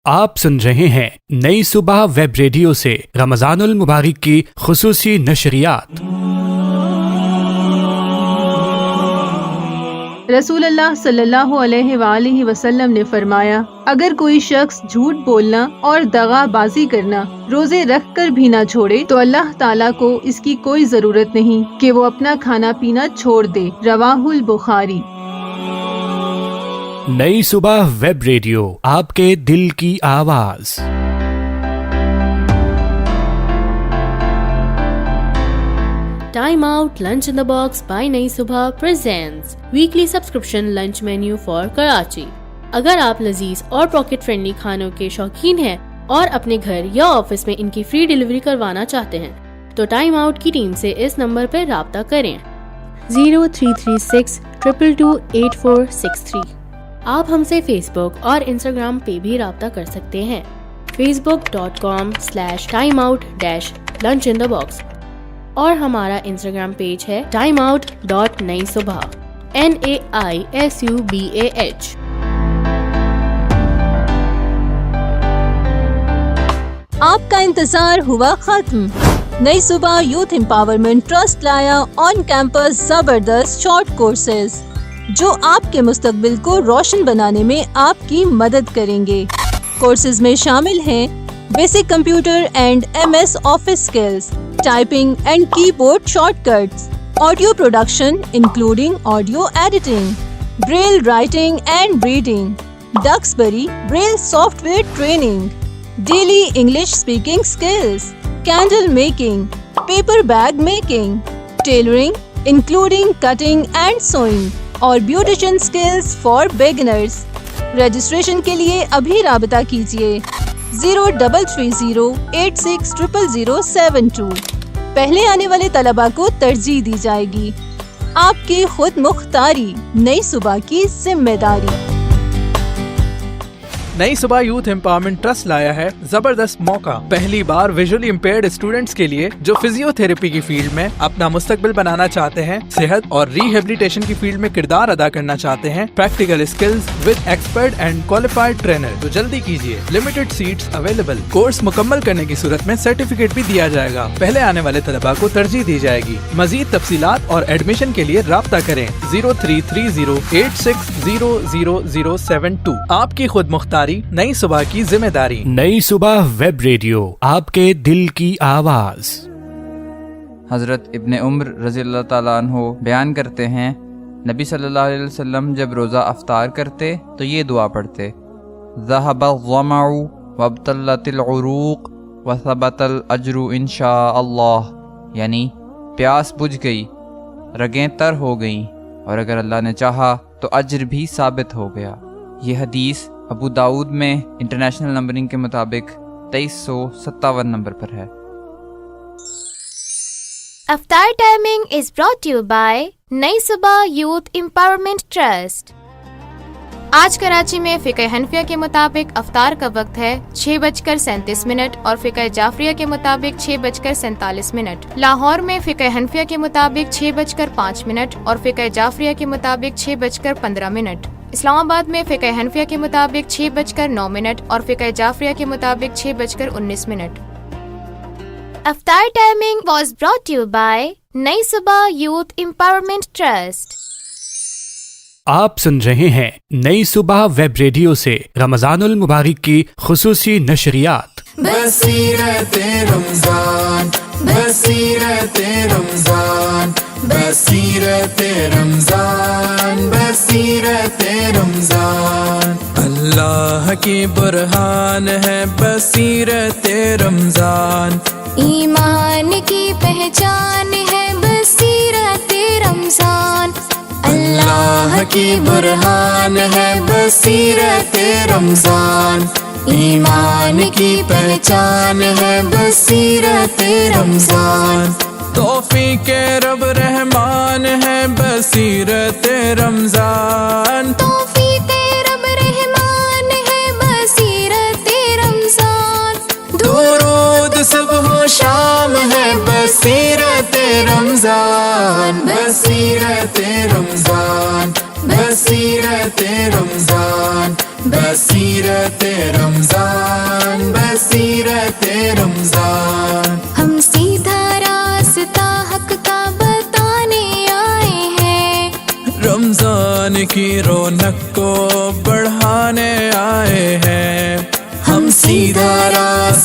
آپ سن رہے ہیں نئی صبح ویب ریڈیو سے رمضان المبارک کی خصوصی نشریات۔ رسول اللہ صلی اللہ علیہ وآلہ وسلم نے فرمایا، اگر کوئی شخص جھوٹ بولنا اور دغا بازی کرنا روزے رکھ کر بھی نہ چھوڑے تو اللہ تعالیٰ کو اس کی کوئی ضرورت نہیں کہ وہ اپنا کھانا پینا چھوڑ دے۔ رواہ البخاری۔ نئی صبح ویب ریڈیو، آپ کے دل کی آواز۔ Time Out Lunch in the Box by نئی صبح presents weekly subscription lunch menu for Karachi۔ اگر آپ لذیذ اور پاکٹ فرینڈلی کھانوں کے شوقین ہیں اور اپنے گھر یا آفس میں ان کی فری ڈیلیوری کروانا چاہتے ہیں تو ٹائم آؤٹ کی ٹیم سے اس نمبر پر رابطہ کریں 0336 222 8463۔ آپ ہم سے فیس بک اور انسٹاگرام پہ بھی رابطہ کر سکتے ہیں facebook.com/timeout-lunchinthebox، اور ہمارا انسٹاگرام پیج ہے timeout.نئی-صبح NAISUBAH۔ آپ کا انتظار ہوا ختم۔ نئی صبح یوتھ امپاورمنٹ ٹرسٹ لایا آن کیمپس زبردست شارٹ کورسز جو آپ کے مستقبل کو روشن بنانے میں آپ کی مدد کریں گے۔ کورسز میں شامل ہیں basic computer and MS office skills, typing and keyboard shortcuts, audio production including audio editing, braille writing and reading, Duxbury braille software training, daily English speaking skills, candle making, paper bag making, tailoring including cutting and sewing, اور beautician skills for beginners. Registration کے لیے ابھی رابطہ کیجیے 0330860072۔ پہلے آنے والے طلباء کو ترجیح دی جائے گی۔ آپ کی خود مختاری، نئی صبح کی ذمہ داری۔ نئی صبح یوتھ امپاورمنٹ ٹرسٹ لایا ہے زبردست موقع۔ پہلی بار ویژولی امپیئرڈ اسٹوڈنٹس کے لیے جو فزیو تھراپی کی فیلڈ میں اپنا مستقبل بنانا چاہتے ہیں، صحت اور ریہیبلیٹیشن کی فیلڈ میں کردار ادا کرنا چاہتے ہیں، practical skills with expert and qualified trainer, تو جلدی کیجیے، لمیٹڈ سیٹس اویلیبل۔ کورس مکمل کرنے کی صورت میں سرٹیفکیٹ بھی دیا جائے گا۔ پہلے آنے والے طلباء کو ترجیح دی جائے گی۔ مزید تفصیلات اور ایڈمیشن کے لیے رابطہ کریں 033086000072۔ آپ کی خود مختاری، نئی صبح کی ذمہ داری۔ نئی صبح ویب ریڈیو، آپ کے دل کی آواز۔ حضرت ابن عمر رضی اللہ تعالیٰ عنہ بیان کرتے ہیں، نبی صلی اللہ علیہ وسلم جب روزہ افطار کرتے تو یہ دعا پڑھتے، ذهب الظمأ وابتلت العروق وثبت الاجر ان شاء اللہ، یعنی پیاس بجھ گئی، رگیں تر ہو گئیں، اور اگر اللہ نے چاہا تو اجر بھی ثابت ہو گیا۔ یہ حدیث ابو داؤد میں انٹرنیشنل نمبرنگ کے مطابق 2357 نمبر پر ہے۔ افطار timing is brought you by نئی صبح یوتھ امپاورمنٹ ٹرسٹ۔ آج کراچی میں فقہ حنفیہ کے مطابق افطار کا وقت ہے 6:37 اور فقہ جعفریہ کے مطابق 6:47۔ لاہور میں فقہ حنفیہ کے مطابق 6:05 اور فقہ جعفریہ کے مطابق 6:15۔ اسلام آباد میں فقہ حنفیہ کے مطابق 6:09 اور فقہ جعفریہ کے مطابق 6:19۔ افطار timing was brought you by نئی صبح یوتھ امپاورمنٹ ٹرسٹ۔ آپ سن رہے ہیں نئی صبح ویب ریڈیو سے رمضان المبارک کی خصوصی نشریات۔ بصیرت رمضان، بصیرت رمضان، بصیرت رمضان، بصیرت رمضان، اللہ کی برہان ہے بصیرت رمضان، ایمان کی پہچان ہے بصیرت رمضان، اللہ کی برہان ہے بصیرت رمضان، ایمان کی پہچان ہے بصیرت رمضان، توفیق رب رحمان ہے بصیرت رمضان، توفیق رب رحمان ہے بصیرت رمضان، درود صبح و شام ہے بصیرت رمضان، بصیرت رمضان، بصیرت رمضان، بصیرت رمضان۔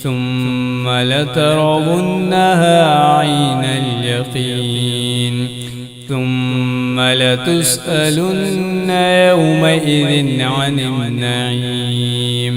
ثم لترونها عين اليقين ثم لتسألن يومئذ عن النعيم۔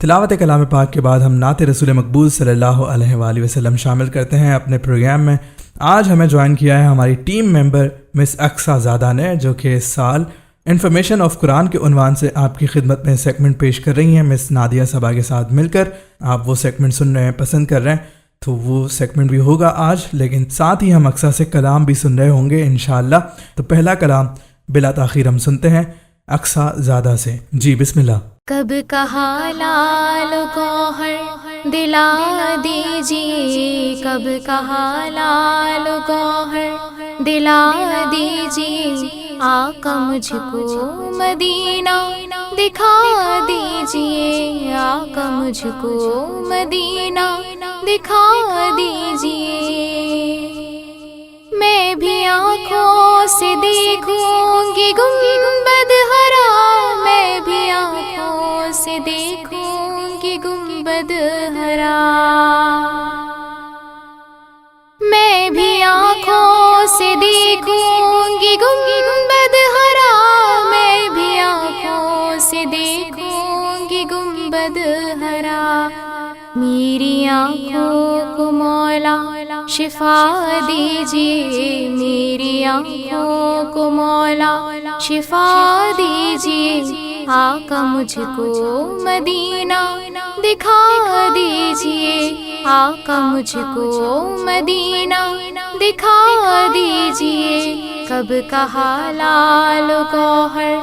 تلاوت کلام پاک کے بعد ہم نعت رسول مقبول صلی اللہ علیہ وآلہ وسلم شامل کرتے ہیں اپنے پروگرام میں۔ آج ہمیں جوائن کیا ہے ہماری ٹیم ممبر مس اقصیٰ زادہ نے، جو کہ اس سال انفارمیشن آف قرآن کے عنوان سے آپ کی خدمت میں سیگمنٹ پیش کر رہی ہیں۔ مس نادیہ صبا کے ساتھ مل کر آپ وہ سیگمنٹ سن رہے ہیں، پسند کر رہے ہیں، تو وہ سیگمنٹ بھی ہوگا آج، لیکن ساتھ ہی ہم اقصیٰ سے کلام بھی سن رہے ہوں گے انشاءاللہ۔ تو پہلا کلام بلا تاخیر ہم سنتے ہیں اقصیٰ زادہ سے۔ جی بسم اللہ۔ کب کہا لال گوہر دلا دیجیے، کب کہا لال گوہر دلا دیجیے، آقا مجھ کو مدینہ دکھا دیجیے، آقا مجھ کو مدینہ دکھا دیجیے، میں بھی آنکھوں سے دیکھوں گی گنبد ہرا، میں بھی آنکھوں سے دیکھوں گی گنبد ہرا، میں بھی آنکھوں سے دیکھوں گی گنبد ہرا، میں بھی آنکھوں سے دیکھوں گی گنبد ہرا، میری آنکھوں کو مولا شفا دیجیے، میری آنکھوں کو مولا شفا دیجیے، آقا مجھ کو مدینہ دکھا دیجیے، آقا مجھ کو مدینہ دکھا دیجیے، کب کہا لال گوہر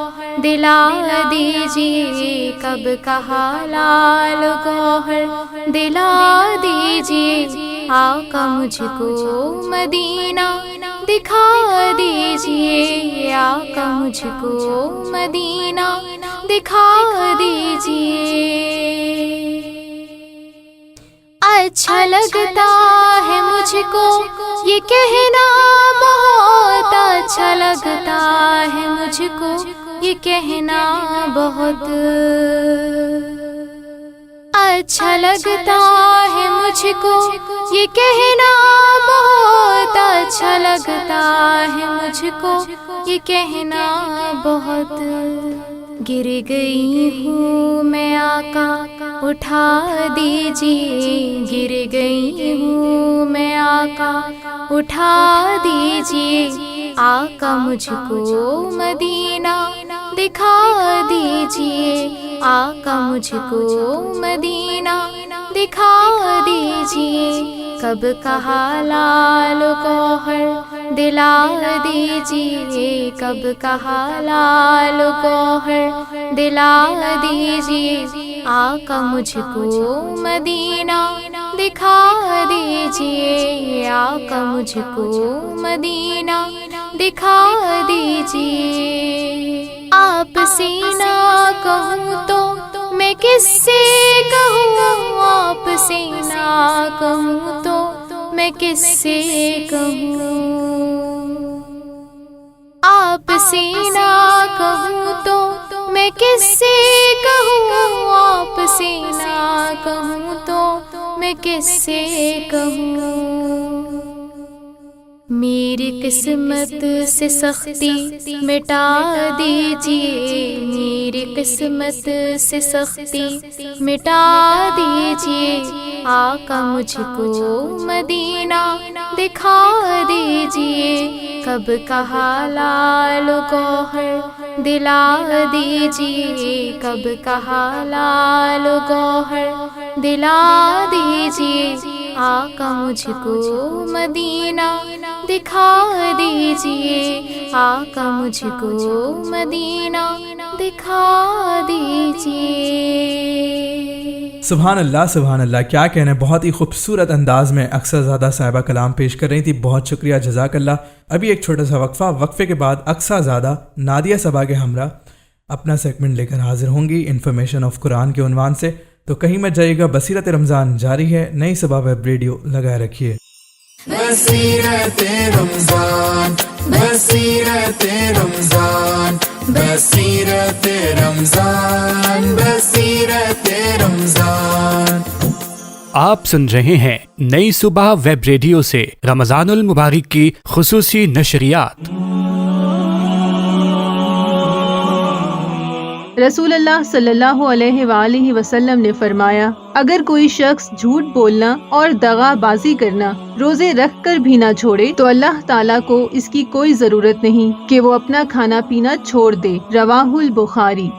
دلا دیجیے، کب کہا لال گوہر دلا دیجیے، آقا مجھ کو مدینہ دکھا دیجیے، آقا مجھ کو مدینہ دکھا دیجیے، اچھا لگتا ہے مجھ کو یہ کہنا، بہت اچھا لگتا ہے مجھ کو یہ کہنا، بہت اچھا لگتا ہے مجھ کو یہ کہنا، بہت اچھا لگتا ہے مجھ کو یہ کہنا، بہت گر گئی ہوں میں آقا اٹھا دیجیے، گر گئی ہوں میں آقا اٹھا دیجیے، آقا مجھ کو مدینہ دکھا دیجیے، آقا مجھ کو مدینہ دکھا دیجیے، کب کہا لال گوہر دلا دیجیے، کب کہا لال گوہر دلا دیجیے، آقا مجھ کو مدینہ دکھا دیجیے، آقا مجھ کو مدینہ دکھا دیجیے، آپ سے نہ کہوں تو میں کس سے کہوں، آپ سے نہ کہوں تو میں کس سے کہوں، آپ سے نہ کہوں تو میں کس سے کہوں، آپ سے نہ کہوں تو میں کس سے کہوں، میری قسمت سے سختی مٹا دیجیے، میری قسمت سے سختی مٹا دیجیے، آقا مجھ کو مدینہ دکھا دیجیے، کب کہا لال گوہر دلا دیجیے، کب کہا لال گوہر دلا دیجیے، آقا مجھ کو مدینہ دکھا دیجیے، آقا مجھ کو مدینہ دکھا دیجیے۔ سبحان اللہ سبحان اللہ، کیا کہنے، بہت ہی خوبصورت انداز میں اقصیٰ زادہ صاحبہ کلام پیش کر رہی تھی، بہت شکریہ، جزاک اللہ۔ ابھی ایک چھوٹا سا وقفے کے بعد اقصیٰ زادہ نادیہ صبا کے ہمراہ اپنا سیگمنٹ لے کر حاضر ہوں گی انفارمیشن آف قرآن کے عنوان سے، تو کہیں مت جائیے گا، بصیرت رمضان جاری ہے، نئی صبا ویب ریڈیو لگائے رکھیے۔ بصیرت رمضان، بصیرت رمضان، بصیرت رمضان، بصیرت رمضان۔ آپ سن رہے ہیں نئی صبح ویب ریڈیو سے رمضان المبارک کی خصوصی نشریات۔ رسول اللہ صلی اللہ علیہ وآلہ وسلم نے فرمایا، اگر کوئی شخص جھوٹ بولنا اور دغا بازی کرنا روزے رکھ کر بھی نہ چھوڑے تو اللہ تعالیٰ کو اس کی کوئی ضرورت نہیں کہ وہ اپنا کھانا پینا چھوڑ دے۔ رواہ البخاری۔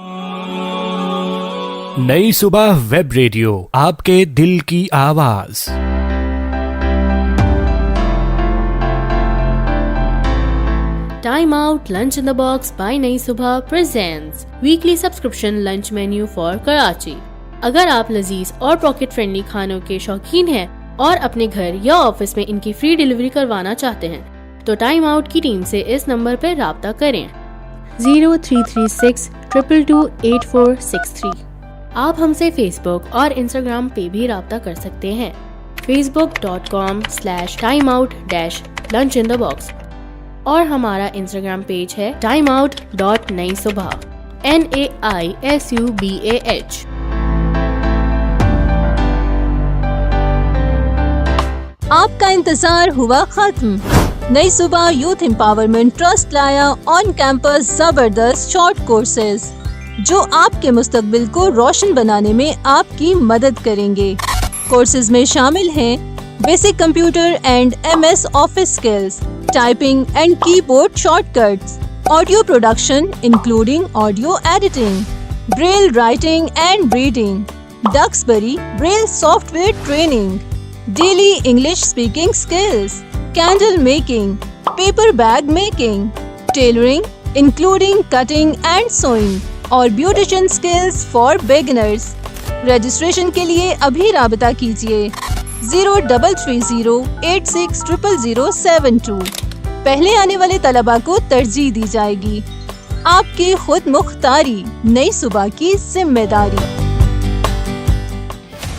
نئی صبح ویب ریڈیو، آپ کے دل کی آواز۔ Time Out Lunch in the Box by نئی صبح presents weekly subscription lunch menu for Karachi۔ اگر آپ لذیذ اور پاکٹ فرینڈلی کھانوں کے شوقین ہیں اور اپنے گھر یا آفس میں ان کی فری ڈیلیوری کروانا چاہتے ہیں تو ٹائم آؤٹ کی ٹیم سے اس نمبر پر رابطہ کریں 0336 222 8463۔ آپ ہم سے فیس بک اور انسٹاگرام پہ بھی رابطہ کر سکتے ہیں facebook.com/timeout-lunchinthebox، اور ہمارا انسٹاگرام پیج ہے timeout.نئی-صبح NAISUBAH۔ آپ کا انتظار ہوا ختم۔ نئی صبح یوتھ امپاورمنٹ ٹرسٹ لایا آن کیمپس زبردست شارٹ کورسز جو آپ کے مستقبل کو روشن بنانے میں آپ کی مدد کریں گے۔ کورسز میں شامل ہیں basic computer and MS office skills, typing and keyboard shortcuts, audio production including audio editing, braille writing and reading, Duxbury braille software training, daily English speaking skills, candle making, paper bag making, tailoring including cutting and sewing, اور beautician skills for beginners. Registration کے لیے ابھی رابطہ کیجیے 0330860072۔ پہلے آنے والے طلباء کو ترجیح دی جائے گی۔ آپ کی خود مختاری، نئی صبح کی ذمہ داری۔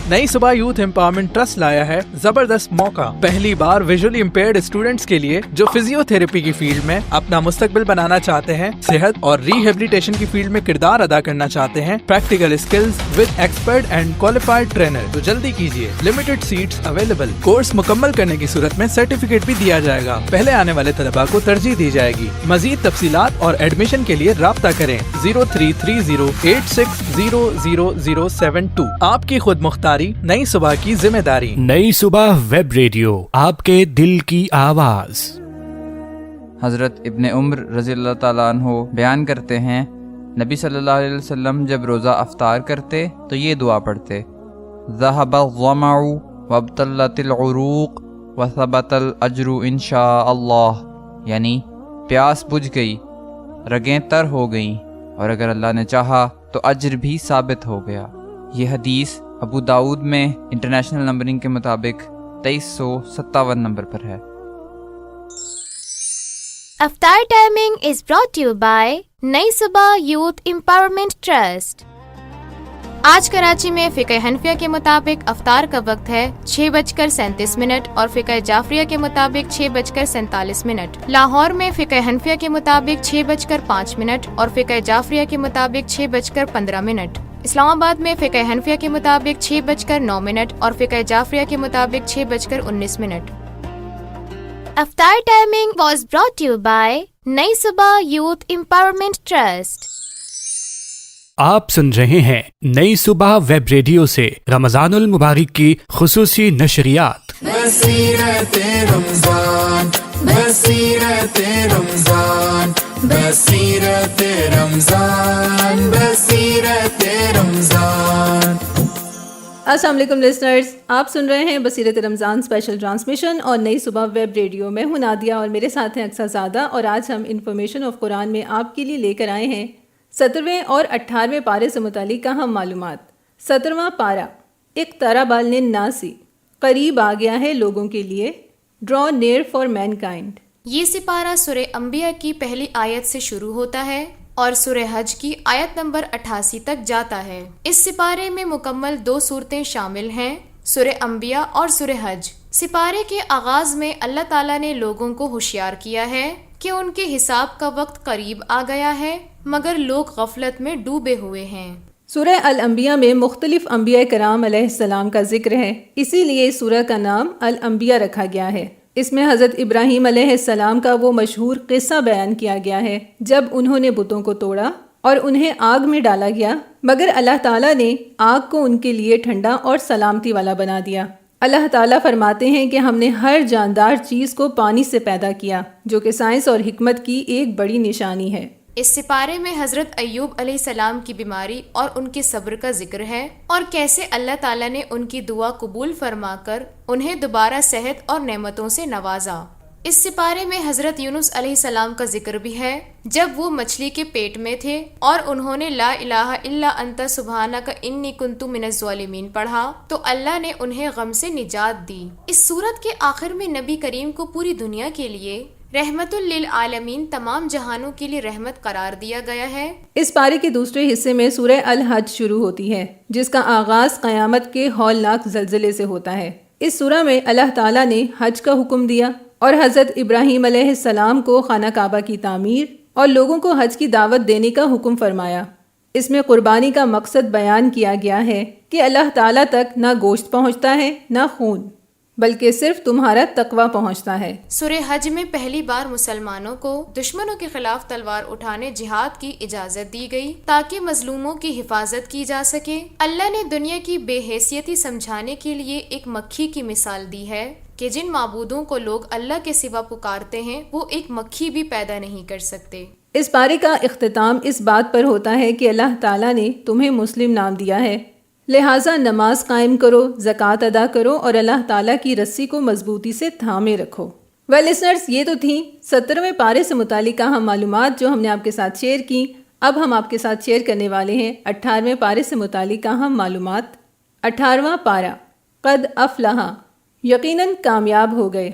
نئی صبح یوتھ امپاورمنٹ ٹرسٹ لایا ہے زبردست موقع۔ پہلی بار ویژولی امپیئرڈ اسٹوڈنٹس کے لیے جو فزیو تھراپی کی فیلڈ میں اپنا مستقبل بنانا چاہتے ہیں، صحت اور ریہیبلیٹیشن کی فیلڈ میں کردار ادا کرنا چاہتے ہیں، practical skills with expert and qualified trainer, تو جلدی کیجیے، لمیٹڈ سیٹس اویلیبل۔ کورس مکمل کرنے کی صورت میں سرٹیفکیٹ بھی دیا جائے گا۔ پہلے آنے والے طلباء کو ترجیح دی جائے گی۔ مزید تفصیلات اور ایڈمیشن کے لیے رابطہ کریں 033086000072۔ آپ کی خود مختاری، نئی صبح کی ذمہ داری۔ نئی صبح ویب ریڈیو، آپ کے دل کی آواز۔ حضرت ابن عمر رضی اللہ تعالیٰ عنہ بیان کرتے ہیں، نبی صلی اللہ علیہ وسلم جب روزہ افطار کرتے تو یہ دعا پڑھتے، ذهب الظمأ وابتلت العروق وثبت الاجر ان شاء اللہ، یعنی پیاس بجھ گئی، رگیں تر ہو گئیں، اور اگر اللہ نے چاہا تو اجر بھی ثابت ہو گیا۔ یہ حدیث ابو داؤد میں انٹرنیشنل نمبرنگ کے مطابق 2357 نمبر پر ہے۔ افطار timing is brought you by نئی صبح یوتھ امپاورمنٹ ٹرسٹ۔ آج کراچی میں فقہ حنفیہ کے مطابق افطار کا وقت ہے 6:37 اور فقہ جعفریہ کے مطابق 6:47۔ لاہور میں فقہ حنفیہ کے مطابق 6:05 اور فقہ جعفریہ کے مطابق 6:15۔ اسلام آباد میں فقہ حنفیہ کے مطابق 6:09 اور فقہ جعفریہ کے مطابق 6:19۔ افطار timing was brought you by نئی صبح یوتھ امپاورمنٹ ٹرسٹ۔ آپ سن رہے ہیں نئی صبح ویب ریڈیو سے رمضان المبارک کی خصوصی نشریات۔ بصیرت رمضان، بصیرت رمضان، بصیرت رمضان، بصیرت رمضان۔ السلام علیکم لسنرز، آپ سن رہے ہیں بصیرت رمضان اسپیشل ٹرانسمیشن اور نئی صبح ویب ریڈیو۔ میں ہوں نادیہ اور میرے ساتھ ہیں اقصیٰ زادہ، اور آج ہم انفارمیشن آف قرآن میں آپ کے لیے لے کر آئے ہیں 17ویں اور 18ویں پارے سے متعلق اہم معلومات۔ 17واں پارہ، اقترب للناس، قریب آ گیا ہے لوگوں کے لیے، ڈرا نیئر فار مین کائنڈ۔ یہ سپارہ سورہ انبیاء کی پہلی آیت سے شروع ہوتا ہے اور سورہ حج کی آیت نمبر 88 تک جاتا ہے۔ اس سپارے میں مکمل 2 صورتیں شامل ہیں، سورہ انبیاء اور سورہ حج۔ سپارے کے آغاز میں اللہ تعالیٰ نے لوگوں کو ہوشیار کیا ہے کہ ان کے حساب کا وقت قریب آ گیا ہے، مگر لوگ غفلت میں ڈوبے ہوئے ہیں۔ سورہ الانبیاء میں مختلف انبیاء کرام علیہ السلام کا ذکر ہے، اسی لیے اس سورہ کا نام الانبیاء رکھا گیا ہے۔ اس میں حضرت ابراہیم علیہ السلام کا وہ مشہور قصہ بیان کیا گیا ہے جب انہوں نے بتوں کو توڑا اور انہیں آگ میں ڈالا گیا، مگر اللہ تعالیٰ نے آگ کو ان کے لیے ٹھنڈا اور سلامتی والا بنا دیا۔ اللہ تعالیٰ فرماتے ہیں کہ ہم نے ہر جاندار چیز کو پانی سے پیدا کیا، جو کہ سائنس اور حکمت کی ایک بڑی نشانی ہے۔ اس سپارے میں حضرت ایوب علیہ السلام کی بیماری اور ان کے صبر کا ذکر ہے، اور کیسے اللہ تعالیٰ نے ان کی دعا قبول فرما کر انہیں دوبارہ صحت اور نعمتوں سے نوازا۔ اس سپارے میں حضرت یونس علیہ السلام کا ذکر بھی ہے، جب وہ مچھلی کے پیٹ میں تھے اور انہوں نے لا الہ الا انت سبحانک انی کنت من الظالمین پڑھا تو اللہ نے انہیں غم سے نجات دی۔ اس سورت کے آخر میں نبی کریم کو پوری دنیا کے لیے رحمت للعالمین، تمام جہانوں کے لیے رحمت قرار دیا گیا ہے۔ اس پارے کے دوسرے حصے میں سورہ الحج شروع ہوتی ہے، جس کا آغاز قیامت کے ہولناک زلزلے سے ہوتا ہے۔ اس سورہ میں اللہ تعالیٰ نے حج کا حکم دیا اور حضرت ابراہیم علیہ السلام کو خانہ کعبہ کی تعمیر اور لوگوں کو حج کی دعوت دینے کا حکم فرمایا۔ اس میں قربانی کا مقصد بیان کیا گیا ہے کہ اللہ تعالیٰ تک نہ گوشت پہنچتا ہے نہ خون، بلکہ صرف تمہارا تقوی پہنچتا ہے۔ سورہ حج میں پہلی بار مسلمانوں کو دشمنوں کے خلاف تلوار اٹھانے جہاد کی اجازت دی گئی تاکہ مظلوموں کی حفاظت کی جا سکے۔ اللہ نے دنیا کی بے حیثیتی سمجھانے کے لیے ایک مکھی کی مثال دی ہے کہ جن معبودوں کو لوگ اللہ کے سوا پکارتے ہیں وہ ایک مکھی بھی پیدا نہیں کر سکتے۔ اس پارے کا اختتام اس بات پر ہوتا ہے کہ اللہ تعالیٰ نے تمہیں مسلم نام دیا ہے، لہٰذا نماز قائم کرو، زکوٰۃ ادا کرو اور اللہ تعالیٰ کی رسی کو مضبوطی سے تھامے رکھو۔ لسنرز، یہ تو تھیں 17ویں پارے سے متعلق اہم معلومات جو ہم نے آپ کے ساتھ شیئر کی۔ اب ہم آپ کے ساتھ شیئر کرنے والے ہیں 18ویں پارے سے متعلق اہم معلومات۔ 18واں پارہ، قد افلح، یقیناً کامیاب ہو گئے،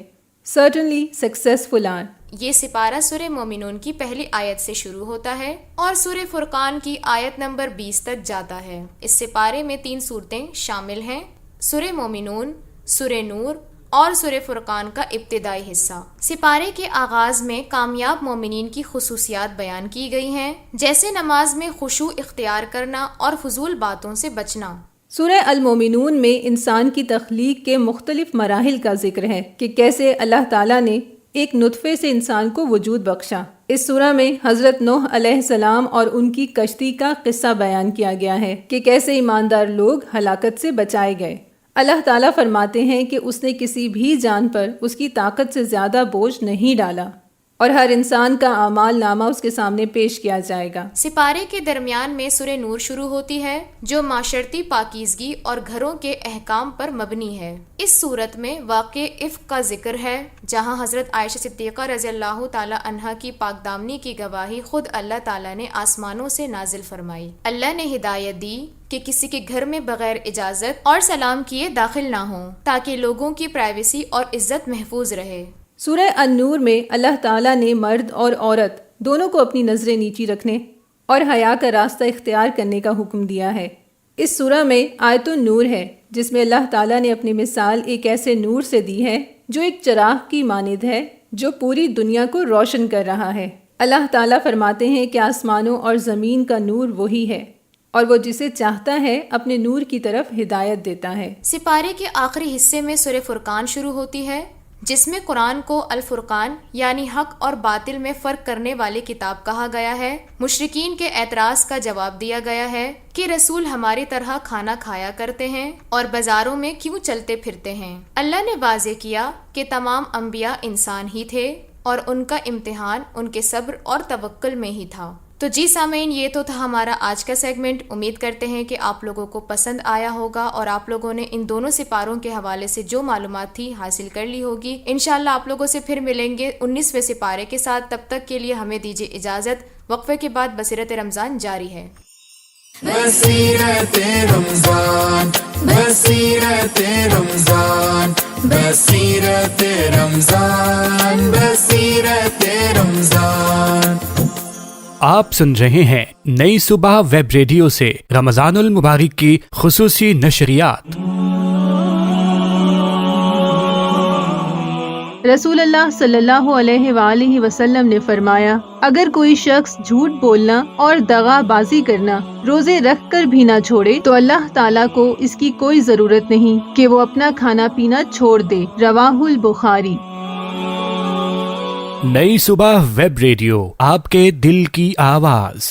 certainly successful are۔ یہ سپارہ سورہ مومنون کی پہلی آیت سے شروع ہوتا ہے اور سورہ فرقان کی آیت نمبر 20 تک جاتا ہے۔ اس سپارے میں 3 سورتیں شامل ہیں، سورہ مومنون، سورہ نور اور سورہ فرقان کا ابتدائی حصہ۔ سپارے کے آغاز میں کامیاب مومنین کی خصوصیات بیان کی گئی ہیں، جیسے نماز میں خشوع اختیار کرنا اور فضول باتوں سے بچنا۔ سورہ المومنون میں انسان کی تخلیق کے مختلف مراحل کا ذکر ہے کہ کیسے اللہ تعالیٰ نے ایک نطفے سے انسان کو وجود بخشا۔ اس سورہ میں حضرت نوح علیہ السلام اور ان کی کشتی کا قصہ بیان کیا گیا ہے کہ کیسے ایماندار لوگ ہلاکت سے بچائے گئے۔ اللہ تعالیٰ فرماتے ہیں کہ اس نے کسی بھی جان پر اس کی طاقت سے زیادہ بوجھ نہیں ڈالا اور ہر انسان کا اعمال نامہ اس کے سامنے پیش کیا جائے گا۔ سپارے کے درمیان میں سورہ نور شروع ہوتی ہے جو معاشرتی پاکیزگی اور گھروں کے احکام پر مبنی ہے۔ اس صورت میں واقع افک کا ذکر ہے جہاں حضرت عائشہ صدیقہ رضی اللہ تعالی عنہا کی پاک دامنی کی گواہی خود اللہ تعالیٰ نے آسمانوں سے نازل فرمائی۔ اللہ نے ہدایت دی کہ کسی کے گھر میں بغیر اجازت اور سلام کیے داخل نہ ہوں تاکہ لوگوں کی پرائیویسی اور عزت محفوظ رہے۔ سورہ النور میں اللہ تعالیٰ نے مرد اور عورت دونوں کو اپنی نظریں نیچی رکھنے اور حیا کا راستہ اختیار کرنے کا حکم دیا ہے۔ اس سورہ میں آیت النور ہے جس میں اللہ تعالیٰ نے اپنی مثال ایک ایسے نور سے دی ہے جو ایک چراغ کی مانند ہے جو پوری دنیا کو روشن کر رہا ہے۔ اللہ تعالیٰ فرماتے ہیں کہ آسمانوں اور زمین کا نور وہی ہے اور وہ جسے چاہتا ہے اپنے نور کی طرف ہدایت دیتا ہے۔ سپارے کے آخری حصے میں سورہ فرقان شروع ہوتی ہے جس میں قرآن کو الفرقان یعنی حق اور باطل میں فرق کرنے والی کتاب کہا گیا ہے۔ مشرکین کے اعتراض کا جواب دیا گیا ہے کہ رسول ہماری طرح کھانا کھایا کرتے ہیں اور بازاروں میں کیوں چلتے پھرتے ہیں۔ اللہ نے واضح کیا کہ تمام انبیاء انسان ہی تھے اور ان کا امتحان ان کے صبر اور توکل میں ہی تھا۔ تو جی سامعین، یہ تو تھا ہمارا آج کا سیگمنٹ۔ امید کرتے ہیں کہ آپ لوگوں کو پسند آیا ہوگا اور آپ لوگوں نے ان دونوں سپاروں کے حوالے سے جو معلومات تھی حاصل کر لی ہوگی۔ انشاءاللہ آپ لوگوں سے پھر ملیں گے 19ویں سپارے کے ساتھ۔ تب تک کے لیے ہمیں دیجیے اجازت۔ وقفے کے بعد بصیرت رمضان جاری ہے۔ بصیرت رمضان، بصیرت رمضان، بصیرت رمضان، بصیرت رمضان۔ آپ سن رہے ہیں نئی صبح ویب ریڈیو سے رمضان المبارک کی خصوصی نشریات۔ رسول اللہ صلی اللہ علیہ وآلہ وسلم نے فرمایا، اگر کوئی شخص جھوٹ بولنا اور دغا بازی کرنا روزے رکھ کر بھی نہ چھوڑے تو اللہ تعالیٰ کو اس کی کوئی ضرورت نہیں کہ وہ اپنا کھانا پینا چھوڑ دے۔ رواہ البخاری۔ نئی صبح ویب ریڈیو، آپ کے دل کی آواز۔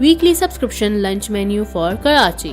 weekly subscription lunch menu for Karachi।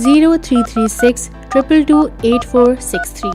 0336 222 8463।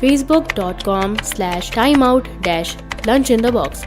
facebook.com/timeout-lunchinthebox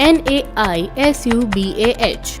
NAISUBAH।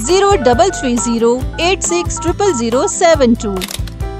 0330860072।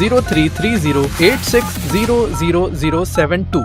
033086000072।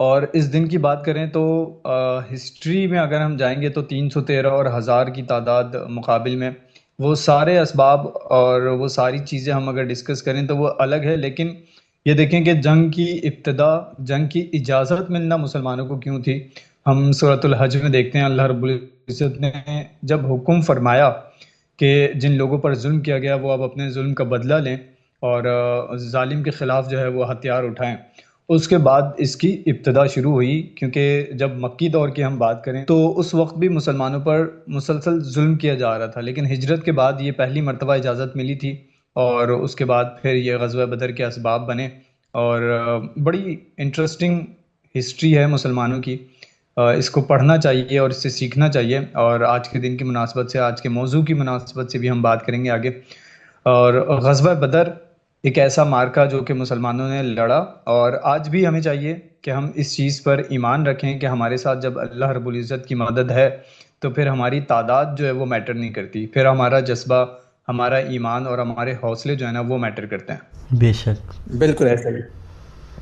اور اس دن کی بات کریں تو ہسٹری میں اگر ہم جائیں گے تو 313 اور 1000 کی تعداد مقابل میں وہ سارے اسباب اور وہ ساری چیزیں ہم اگر ڈسکس کریں تو وہ الگ ہے، لیکن یہ دیکھیں کہ جنگ کی ابتدا، جنگ کی اجازت ملنا مسلمانوں کو کیوں تھی؟ ہم سورۃ الحج میں دیکھتے ہیں اللہ رب العزت نے جب حکم فرمایا کہ جن لوگوں پر ظلم کیا گیا وہ اب اپنے ظلم کا بدلہ لیں اور ظالم کے خلاف جو ہے وہ ہتھیار اٹھائیں، اس کے بعد اس کی ابتدا شروع ہوئی، کیونکہ جب مکی دور کی ہم بات کریں تو اس وقت بھی مسلمانوں پر مسلسل ظلم کیا جا رہا تھا، لیکن ہجرت کے بعد یہ پہلی مرتبہ اجازت ملی تھی اور اس کے بعد پھر یہ غزوہ بدر کے اسباب بنے۔ اور بڑی انٹرسٹنگ ہسٹری ہے مسلمانوں کی، اس کو پڑھنا چاہیے اور اس سے سیکھنا چاہیے، اور آج کے دن کی مناسبت سے، آج کے موضوع کی مناسبت سے بھی ہم بات کریں گے آگے۔ اور غزوہ بدر ایک ایسا مارکا جو کہ مسلمانوں نے لڑا، اور آج بھی ہمیں چاہیے کہ ہم اس چیز پر ایمان رکھیں کہ ہمارے ساتھ جب اللہ رب العزت کی مدد ہے تو پھر ہماری تعداد جو ہے وہ میٹر نہیں کرتی، پھر ہمارا جذبہ، ہمارا ایمان اور ہمارے حوصلے جو ہے نا وہ میٹر کرتے ہیں۔ بے شک، بالکل ایسا ہی۔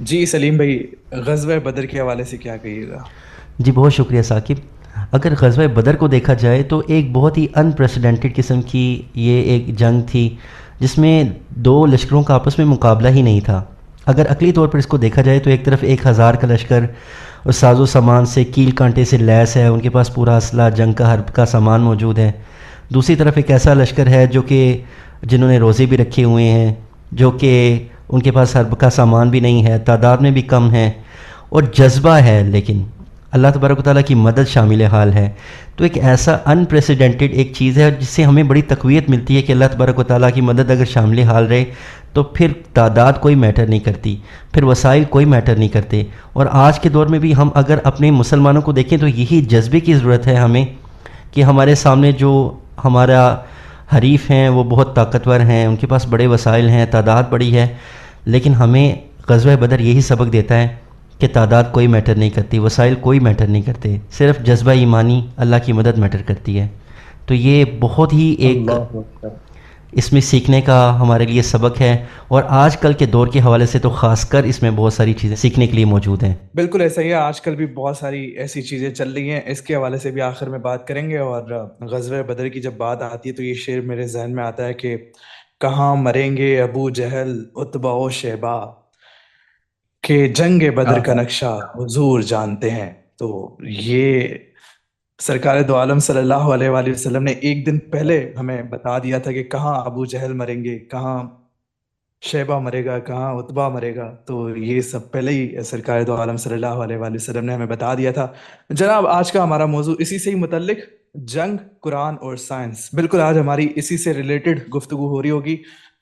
جی سلیم بھائی، غزوہ بدر کے حوالے سے کیا کہیے گا؟ جی بہت شکریہ ثاقب۔ اگر غزوہ بدر کو دیکھا جائے تو ایک بہت ہی انپریسیڈنٹڈ قسم کی یہ ایک جنگ تھی جس میں دو لشکروں کا آپس میں مقابلہ ہی نہیں تھا۔ اگر عقلی طور پر اس کو دیکھا جائے تو ایک طرف 1000 کا لشکر اور ساز و سامان سے کیل کانٹے سے لیس ہے، ان کے پاس پورا اسلحہ، جنگ کا حرب کا سامان موجود ہے۔ دوسری طرف ایک ایسا لشکر ہے جو کہ جنہوں نے روزے بھی رکھے ہوئے ہیں، جو کہ ان کے پاس حرب کا سامان بھی نہیں ہے، تعداد میں بھی کم ہے اور جذبہ ہے، لیکن اللہ تبارک و تعالیٰ کی مدد شامل حال ہے۔ تو ایک ایسا انپریسیڈنٹڈ ایک چیز ہے جس سے ہمیں بڑی تقویت ملتی ہے کہ اللہ تبارک و تعالیٰ کی مدد اگر شامل حال رہے تو پھر تعداد کوئی میٹر نہیں کرتی، پھر وسائل کوئی میٹر نہیں کرتے۔ اور آج کے دور میں بھی ہم اگر اپنے مسلمانوں کو دیکھیں تو یہی جذبے کی ضرورت ہے ہمیں کہ ہمارے سامنے جو ہمارا حریف ہیں وہ بہت طاقتور ہیں، ان کے پاس بڑے وسائل ہیں، تعداد بڑی ہے، لیکن ہمیں غزوہ بدر یہی سبق دیتا ہے کہ تعداد کوئی میٹر نہیں کرتی، وسائل کوئی میٹر نہیں کرتے، صرف جذبہ ایمانی، اللہ کی مدد میٹر کرتی ہے۔ تو یہ بہت ہی ایک اس میں سیکھنے کا ہمارے لیے سبق ہے، اور آج کل کے دور کے حوالے سے تو خاص کر اس میں بہت ساری چیزیں سیکھنے کے لیے موجود ہیں۔ بالکل ایسا ہی ہے، آج کل بھی بہت ساری ایسی چیزیں چل رہی ہیں، اس کے حوالے سے بھی آخر میں بات کریں گے۔ اور غزوہ بدر کی جب بات آتی ہے تو یہ شعر میرے ذہن میں آتا ہے کہ کہاں مریں گے ابو جہل عتبہ و شیبہ، کہ جنگ بدر کا نقشہ حضور جانتے ہیں۔ تو یہ سرکار دو عالم صلی اللہ علیہ وآلہ وسلم نے ایک دن پہلے ہمیں بتا دیا تھا کہ کہاں ابو جہل مریں گے، کہاں شیبہ مرے گا، کہاں عتبہ مرے گا۔ تو یہ سب پہلے ہی سرکار دو عالم صلی اللہ علیہ وآلہ وسلم نے ہمیں بتا دیا تھا۔ جناب آج کا ہمارا موضوع اسی سے ہی متعلق، جنگ، قرآن اور سائنس۔ بالکل آج ہماری اسی سے ریلیٹڈ گفتگو ہو رہی ہوگی۔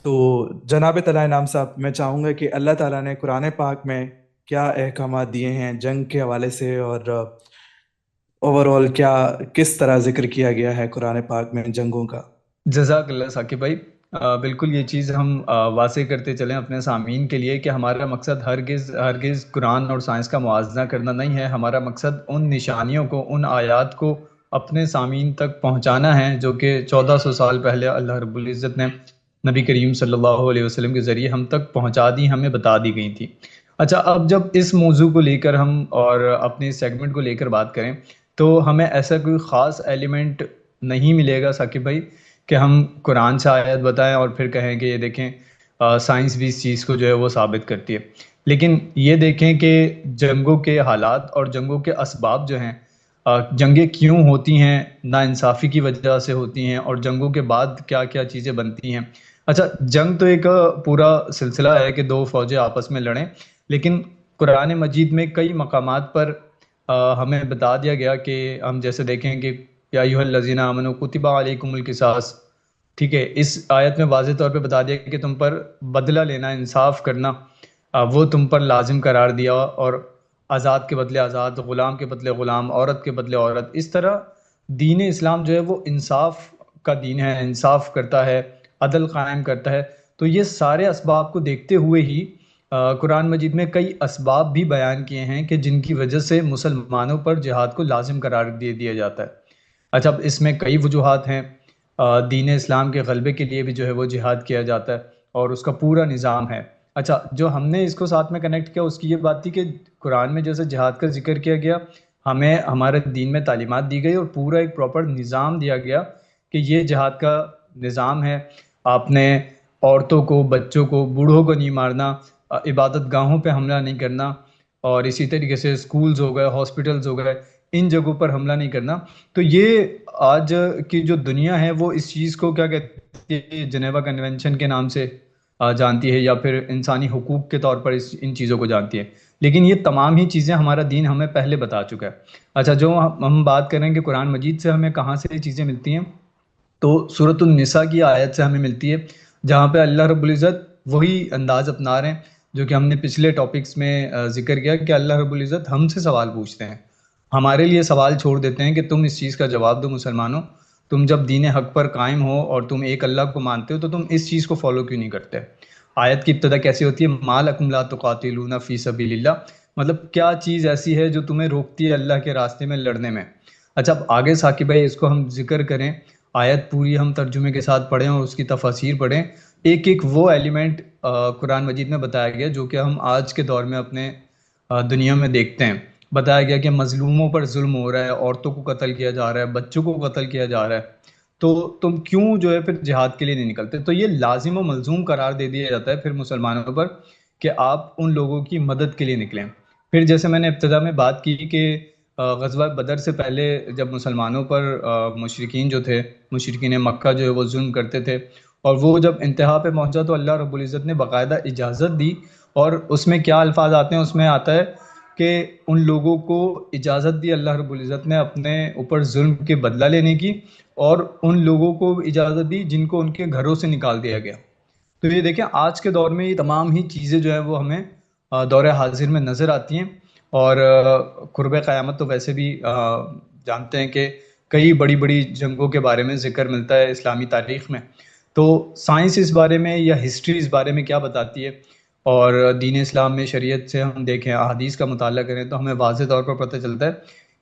تو جناب طلائع انعام صاحب، میں چاہوں گا کہ اللہ تعالیٰ نے قرآن پاک میں کیا احکامات دیے ہیں جنگ کے حوالے سے، اور اوور آل کس طرح ذکر کیا گیا ہے قرآن پاک میں جنگوں کا؟ جزاک اللہ ثاقب بھائی، بالکل یہ چیز ہم واضح کرتے چلیں اپنے سامعین کے لیے کہ ہمارا مقصد ہرگز قرآن اور سائنس کا موازنہ کرنا نہیں ہے۔ ہمارا مقصد ان نشانیوں کو، ان آیات کو اپنے سامعین تک پہنچانا ہے جو کہ 1400 سال پہلے اللہ رب العزت نے نبی کریم صلی اللہ علیہ وسلم کے ذریعے ہم تک پہنچا دی، ہمیں بتا دی گئی تھی۔ اچھا، اب جب اس موضوع کو لے کر ہم اور اپنے سیگمنٹ کو لے کر بات کریں تو ہمیں ایسا کوئی خاص ایلیمنٹ نہیں ملے گا ثاقب بھائی کہ ہم قرآن سے آیت بتائیں اور پھر کہیں کہ یہ دیکھیں سائنس بھی اس چیز کو جو ہے وہ ثابت کرتی ہے۔ لیکن یہ دیکھیں کہ جنگوں کے حالات اور جنگوں کے اسباب جو ہیں، جنگیں کیوں ہوتی ہیں، ناانصافی کی وجہ سے ہوتی ہیں، اور جنگوں کے بعد کیا کیا چیزیں بنتی ہیں۔ اچھا، جنگ تو ایک پورا سلسلہ ہے کہ دو فوجیں آپس میں لڑیں، لیکن قرآن مجید میں کئی مقامات پر ہمیں بتا دیا گیا کہ ہم جیسے دیکھیں کہ یا ایھا الذین آمنوا کتب علیکم القصاص، ٹھیک ہے، اس آیت میں واضح طور پہ بتا دیا کہ تم پر بدلہ لینا، انصاف کرنا وہ تم پر لازم قرار دیا، اور آزاد کے بدلے آزاد، غلام کے بدلے غلام، عورت کے بدلے عورت۔ اس طرح دین اسلام جو ہے وہ انصاف کا دین ہے، انصاف کرتا ہے، عدل قائم کرتا ہے۔ تو یہ سارے اسباب کو دیکھتے ہوئے ہی قرآن مجید میں کئی اسباب بھی بیان کیے ہیں کہ جن کی وجہ سے مسلمانوں پر جہاد کو لازم قرار دے دیا جاتا ہے۔ اچھا، اب اس میں کئی وجوہات ہیں۔ دین اسلام کے غلبے کے لیے بھی جو ہے وہ جہاد کیا جاتا ہے اور اس کا پورا نظام ہے۔ اچھا، جو ہم نے اس کو ساتھ میں کنیکٹ کیا اس کی یہ بات تھی کہ قرآن میں جیسے جہاد کا ذکر کیا گیا، ہمیں ہمارے دین میں تعلیمات دی گئی اور پورا ایک پراپر نظام دیا گیا کہ یہ جہاد کا نظام ہے. آپ نے عورتوں کو، بچوں کو، بوڑھوں کو نہیں مارنا، عبادت گاہوں پہ حملہ نہیں کرنا، اور اسی طریقے سے اسکولز ہو گئے، ہاسپٹلز ہو گئے، ان جگہوں پر حملہ نہیں کرنا. تو یہ آج کی جو دنیا ہے وہ اس چیز کو کیا کہتی ہے، جنیوا کنونشن کے نام سے جانتی ہے، یا پھر انسانی حقوق کے طور پر ان چیزوں کو جانتی ہے. لیکن یہ تمام ہی چیزیں ہمارا دین ہمیں پہلے بتا چکا ہے. اچھا، جو ہم بات کریں کہ قرآن مجید سے ہمیں کہاں سے یہ چیزیں ملتی ہیں، تو سورۃ النساء کی آیت سے ہمیں ملتی ہے، جہاں پہ اللہ رب العزت وہی انداز اپنا رہے ہیں جو کہ ہم نے پچھلے ٹاپکس میں ذکر کیا کہ اللہ رب العزت ہم سے سوال پوچھتے ہیں، ہمارے لیے سوال چھوڑ دیتے ہیں کہ تم اس چیز کا جواب دو مسلمانوں. تم جب دین حق پر قائم ہو اور تم ایک اللہ کو مانتے ہو تو تم اس چیز کو فالو کیوں نہیں کرتے. آیت کی ابتدا کیسی ہوتی ہے، ما لکم لا تقاتلون فی سبیل اللہ، مطلب کیا چیز ایسی ہے جو تمہیں روکتی ہے اللہ کے راستے میں لڑنے میں. اچھا، اب آگے ثاقب بھائی اس کو ہم ذکر کریں، آیت پوری ہم ترجمے کے ساتھ پڑھیں اور اس کی تفاسیر پڑھیں. ایک ایک وہ ایلیمنٹ قرآن مجید میں بتایا گیا جو کہ ہم آج کے دور میں اپنے دنیا میں دیکھتے ہیں. بتایا گیا کہ مظلوموں پر ظلم ہو رہا ہے، عورتوں کو قتل کیا جا رہا ہے، بچوں کو قتل کیا جا رہا ہے، تو تم کیوں جو ہے پھر جہاد کے لیے نہیں نکلتے. تو یہ لازم و ملزوم قرار دے دیا جاتا ہے پھر مسلمانوں پر کہ آپ ان لوگوں کی مدد کے لیے نکلیں. پھر جیسے میں نے ابتدا میں بات کی کہ غزوہ بدر سے پہلے جب مسلمانوں پر مشرکین جو تھے، مشرکین مکہ جو ہے وہ ظلم کرتے تھے، اور وہ جب انتہا پہ پہنچا تو اللہ رب العزت نے باقاعدہ اجازت دی. اور اس میں کیا الفاظ آتے ہیں، اس میں آتا ہے کہ ان لوگوں کو اجازت دی اللہ رب العزت نے اپنے اوپر ظلم کے بدلہ لینے کی، اور ان لوگوں کو اجازت دی جن کو ان کے گھروں سے نکال دیا گیا. تو یہ دیکھیں آج کے دور میں یہ تمام ہی چیزیں جو ہیں وہ ہمیں دور حاضر میں نظر آتی ہیں. اور قرب قیامت تو ویسے بھی جانتے ہیں کہ کئی بڑی بڑی جنگوں کے بارے میں ذکر ملتا ہے اسلامی تاریخ میں. تو سائنس اس بارے میں یا ہسٹری اس بارے میں کیا بتاتی ہے، اور دین اسلام میں شریعت سے ہم دیکھیں، احادیث کا مطالعہ کریں تو ہمیں واضح طور پر پتہ چلتا ہے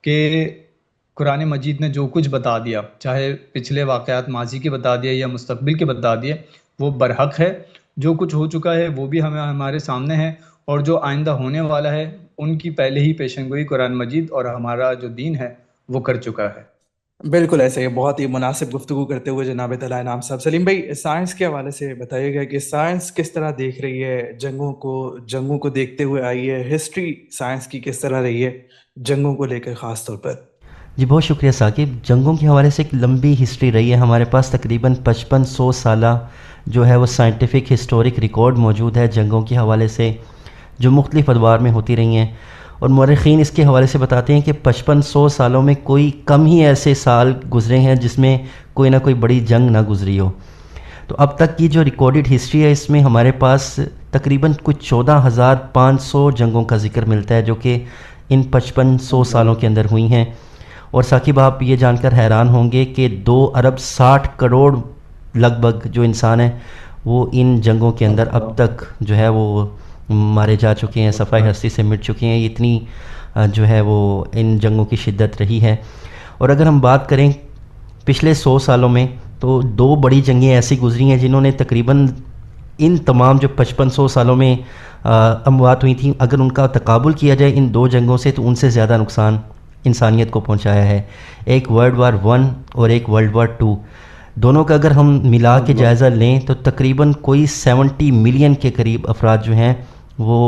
کہ قرآن مجید نے جو کچھ بتا دیا، چاہے پچھلے واقعات ماضی کے بتا دیا یا مستقبل کے بتا دیے، وہ برحق ہے. جو کچھ ہو چکا ہے وہ بھی ہمارے سامنے ہے، اور جو آئندہ ہونے والا ہے ان کی پہلے ہی پیشن گوئی قرآن مجید اور ہمارا جو دین ہے وہ کر چکا ہے. بالکل ایسے ہی بہت ہی مناسب گفتگو کرتے ہوئے جناب طلعہ انعام صاحب. سلیم بھائی، سائنس کے حوالے سے بتائیے گا کہ سائنس کس طرح دیکھ رہی ہے جنگوں کو دیکھتے ہوئے آئی ہے، ہسٹری سائنس کی کس طرح رہی ہے جنگوں کو لے کر خاص طور پر. جی بہت شکریہ ثاقب. جنگوں کے حوالے سے ایک لمبی ہسٹری رہی ہے. ہمارے پاس تقریباً 5500 سالہ جو ہے وہ سائنٹیفک ہسٹورک ریکارڈ موجود ہے جنگوں کے حوالے سے، جو مختلف ادوار میں ہوتی رہی ہیں. اور مورخین اس کے حوالے سے بتاتے ہیں کہ 5500 سالوں میں کوئی کم ہی ایسے سال گزرے ہیں جس میں کوئی نہ کوئی بڑی جنگ نہ گزری ہو. تو اب تک کی جو ریکارڈڈ ہسٹری ہے اس میں ہمارے پاس تقریباً کچھ 14,500 جنگوں کا ذکر ملتا ہے جو کہ ان 5500 سالوں کے اندر ہوئی ہیں. اور ثاقب آپ یہ جان کر حیران ہوں گے کہ 2 ارب 60 کروڑ لگ بھگ جو انسان ہیں وہ ان جنگوں کے اندر اب تک جو ہے وہ مارے جا چکے ہیں، صفحہ ہستی سے مٹ چکے ہیں. اتنی جو ہے وہ ان جنگوں کی شدت رہی ہے. اور اگر ہم بات کریں پچھلے 100 سالوں میں تو 2 بڑی جنگیں ایسی گزری ہیں جنہوں نے تقریباً ان تمام جو 5500 سالوں میں اموات ہوئی تھیں، اگر ان کا تقابل کیا جائے ان 2 جنگوں سے تو ان سے زیادہ نقصان انسانیت کو پہنچایا ہے. ایک ورلڈ وار 1 اور ایک ورلڈ وار 2. دونوں کا اگر ہم ملا کے جائزہ لیں تو تقریباً کوئی 70 ملین کے قریب افراد جو ہیں وہ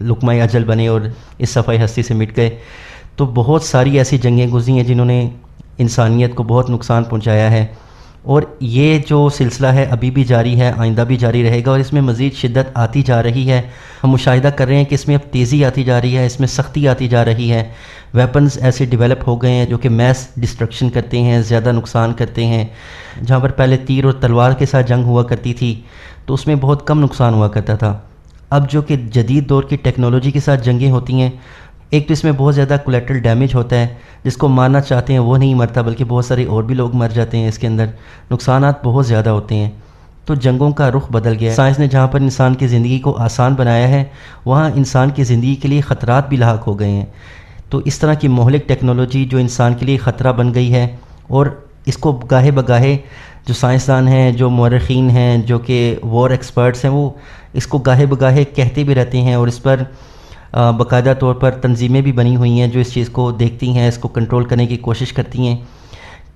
لقمہ اجل بنے اور اس صفحہ ہستی سے مٹ گئے. تو بہت ساری ایسی جنگیں گزری ہیں جنہوں نے انسانیت کو بہت نقصان پہنچایا ہے، اور یہ جو سلسلہ ہے ابھی بھی جاری ہے، آئندہ بھی جاری رہے گا، اور اس میں مزید شدت آتی جا رہی ہے. ہم مشاہدہ کر رہے ہیں کہ اس میں اب تیزی آتی جا رہی ہے، اس میں سختی آتی جا رہی ہے. ویپنز ایسے ڈیولپ ہو گئے ہیں جو کہ میس ڈسٹرکشن کرتے ہیں، زیادہ نقصان کرتے ہیں. جہاں پر پہلے تیر اور تلوار کے ساتھ جنگ ہوا کرتی تھی تو اس میں بہت کم نقصان ہوا کرتا تھا. اب جو کہ جدید دور کی ٹیکنالوجی کے ساتھ جنگیں ہوتی ہیں، ایک تو اس میں بہت زیادہ کولیٹرل ڈیمیج ہوتا ہے، جس کو مارنا چاہتے ہیں وہ نہیں مرتا بلکہ بہت سارے اور بھی لوگ مر جاتے ہیں. اس کے اندر نقصانات بہت زیادہ ہوتے ہیں. تو جنگوں کا رخ بدل گیا ہے. سائنس نے جہاں پر انسان کی زندگی کو آسان بنایا ہے وہاں انسان کی زندگی کے لیے خطرات بھی لاحق ہو گئے ہیں. تو اس طرح کی مہلک ٹیکنالوجی جو انسان کے لیے خطرہ بن گئی ہے، اور اس کو گاہے بگاہے جو سائنسدان ہیں، جو مورخین ہیں، جو کہ وار ایکسپرٹس ہیں، وہ اس کو گاہے بگاہے کہتے بھی رہتے ہیں، اور اس پر باقاعدہ طور پر تنظیمیں بھی بنی ہوئی ہیں جو اس چیز کو دیکھتی ہیں، اس کو کنٹرول کرنے کی کوشش کرتی ہیں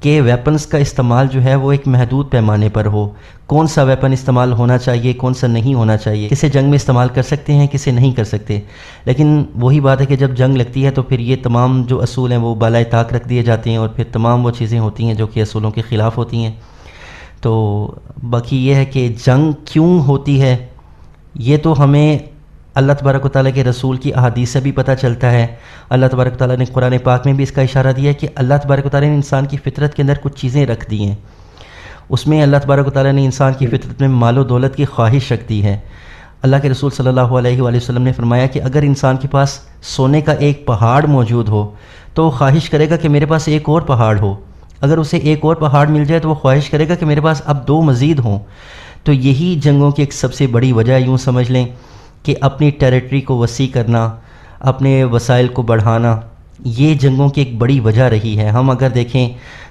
کہ ویپنز کا استعمال جو ہے وہ ایک محدود پیمانے پر ہو. کون سا ویپن استعمال ہونا چاہیے، کون سا نہیں ہونا چاہیے، کسے جنگ میں استعمال کر سکتے ہیں، کسے نہیں کر سکتے. لیکن وہی بات ہے کہ جب جنگ لگتی ہے تو پھر یہ تمام جو اصول ہیں وہ بالائے طاق رکھ دیے جاتے ہیں، اور پھر تمام وہ چیزیں ہوتی ہیں جو کہ اصولوں کے خلاف ہوتی ہیں. تو باقی یہ ہے کہ جنگ کیوں ہوتی ہے یہ تو ہمیں اللہ تبارک و تعالیٰ کے رسول کی احادیث سے بھی پتہ چلتا ہے. اللہ تبارک و تعالیٰ نے قرآن پاک میں بھی اس کا اشارہ دیا ہے کہ اللہ تبارک و تعالیٰ نے انسان کی فطرت کے اندر کچھ چیزیں رکھ دی ہیں. اس میں اللہ تبارک و تعالیٰ نے انسان کی فطرت میں مال و دولت کی خواہش رکھ دی ہے. اللہ کے رسول صلی اللہ علیہ وآلہ وسلم نے فرمایا کہ اگر انسان کے پاس سونے کا ایک پہاڑ موجود ہو تو وہ خواہش کرے گا کہ میرے پاس ایک اور پہاڑ ہو. اگر اسے ایک اور پہاڑ مل جائے تو وہ خواہش کرے گا کہ میرے پاس اب 2 مزید ہوں. تو یہی جنگوں کی ایک سب سے بڑی وجہ یوں سمجھ لیں کہ اپنی ٹیریٹری کو وسیع کرنا، اپنے وسائل کو بڑھانا، یہ جنگوں کی ایک بڑی وجہ رہی ہے. ہم اگر دیکھیں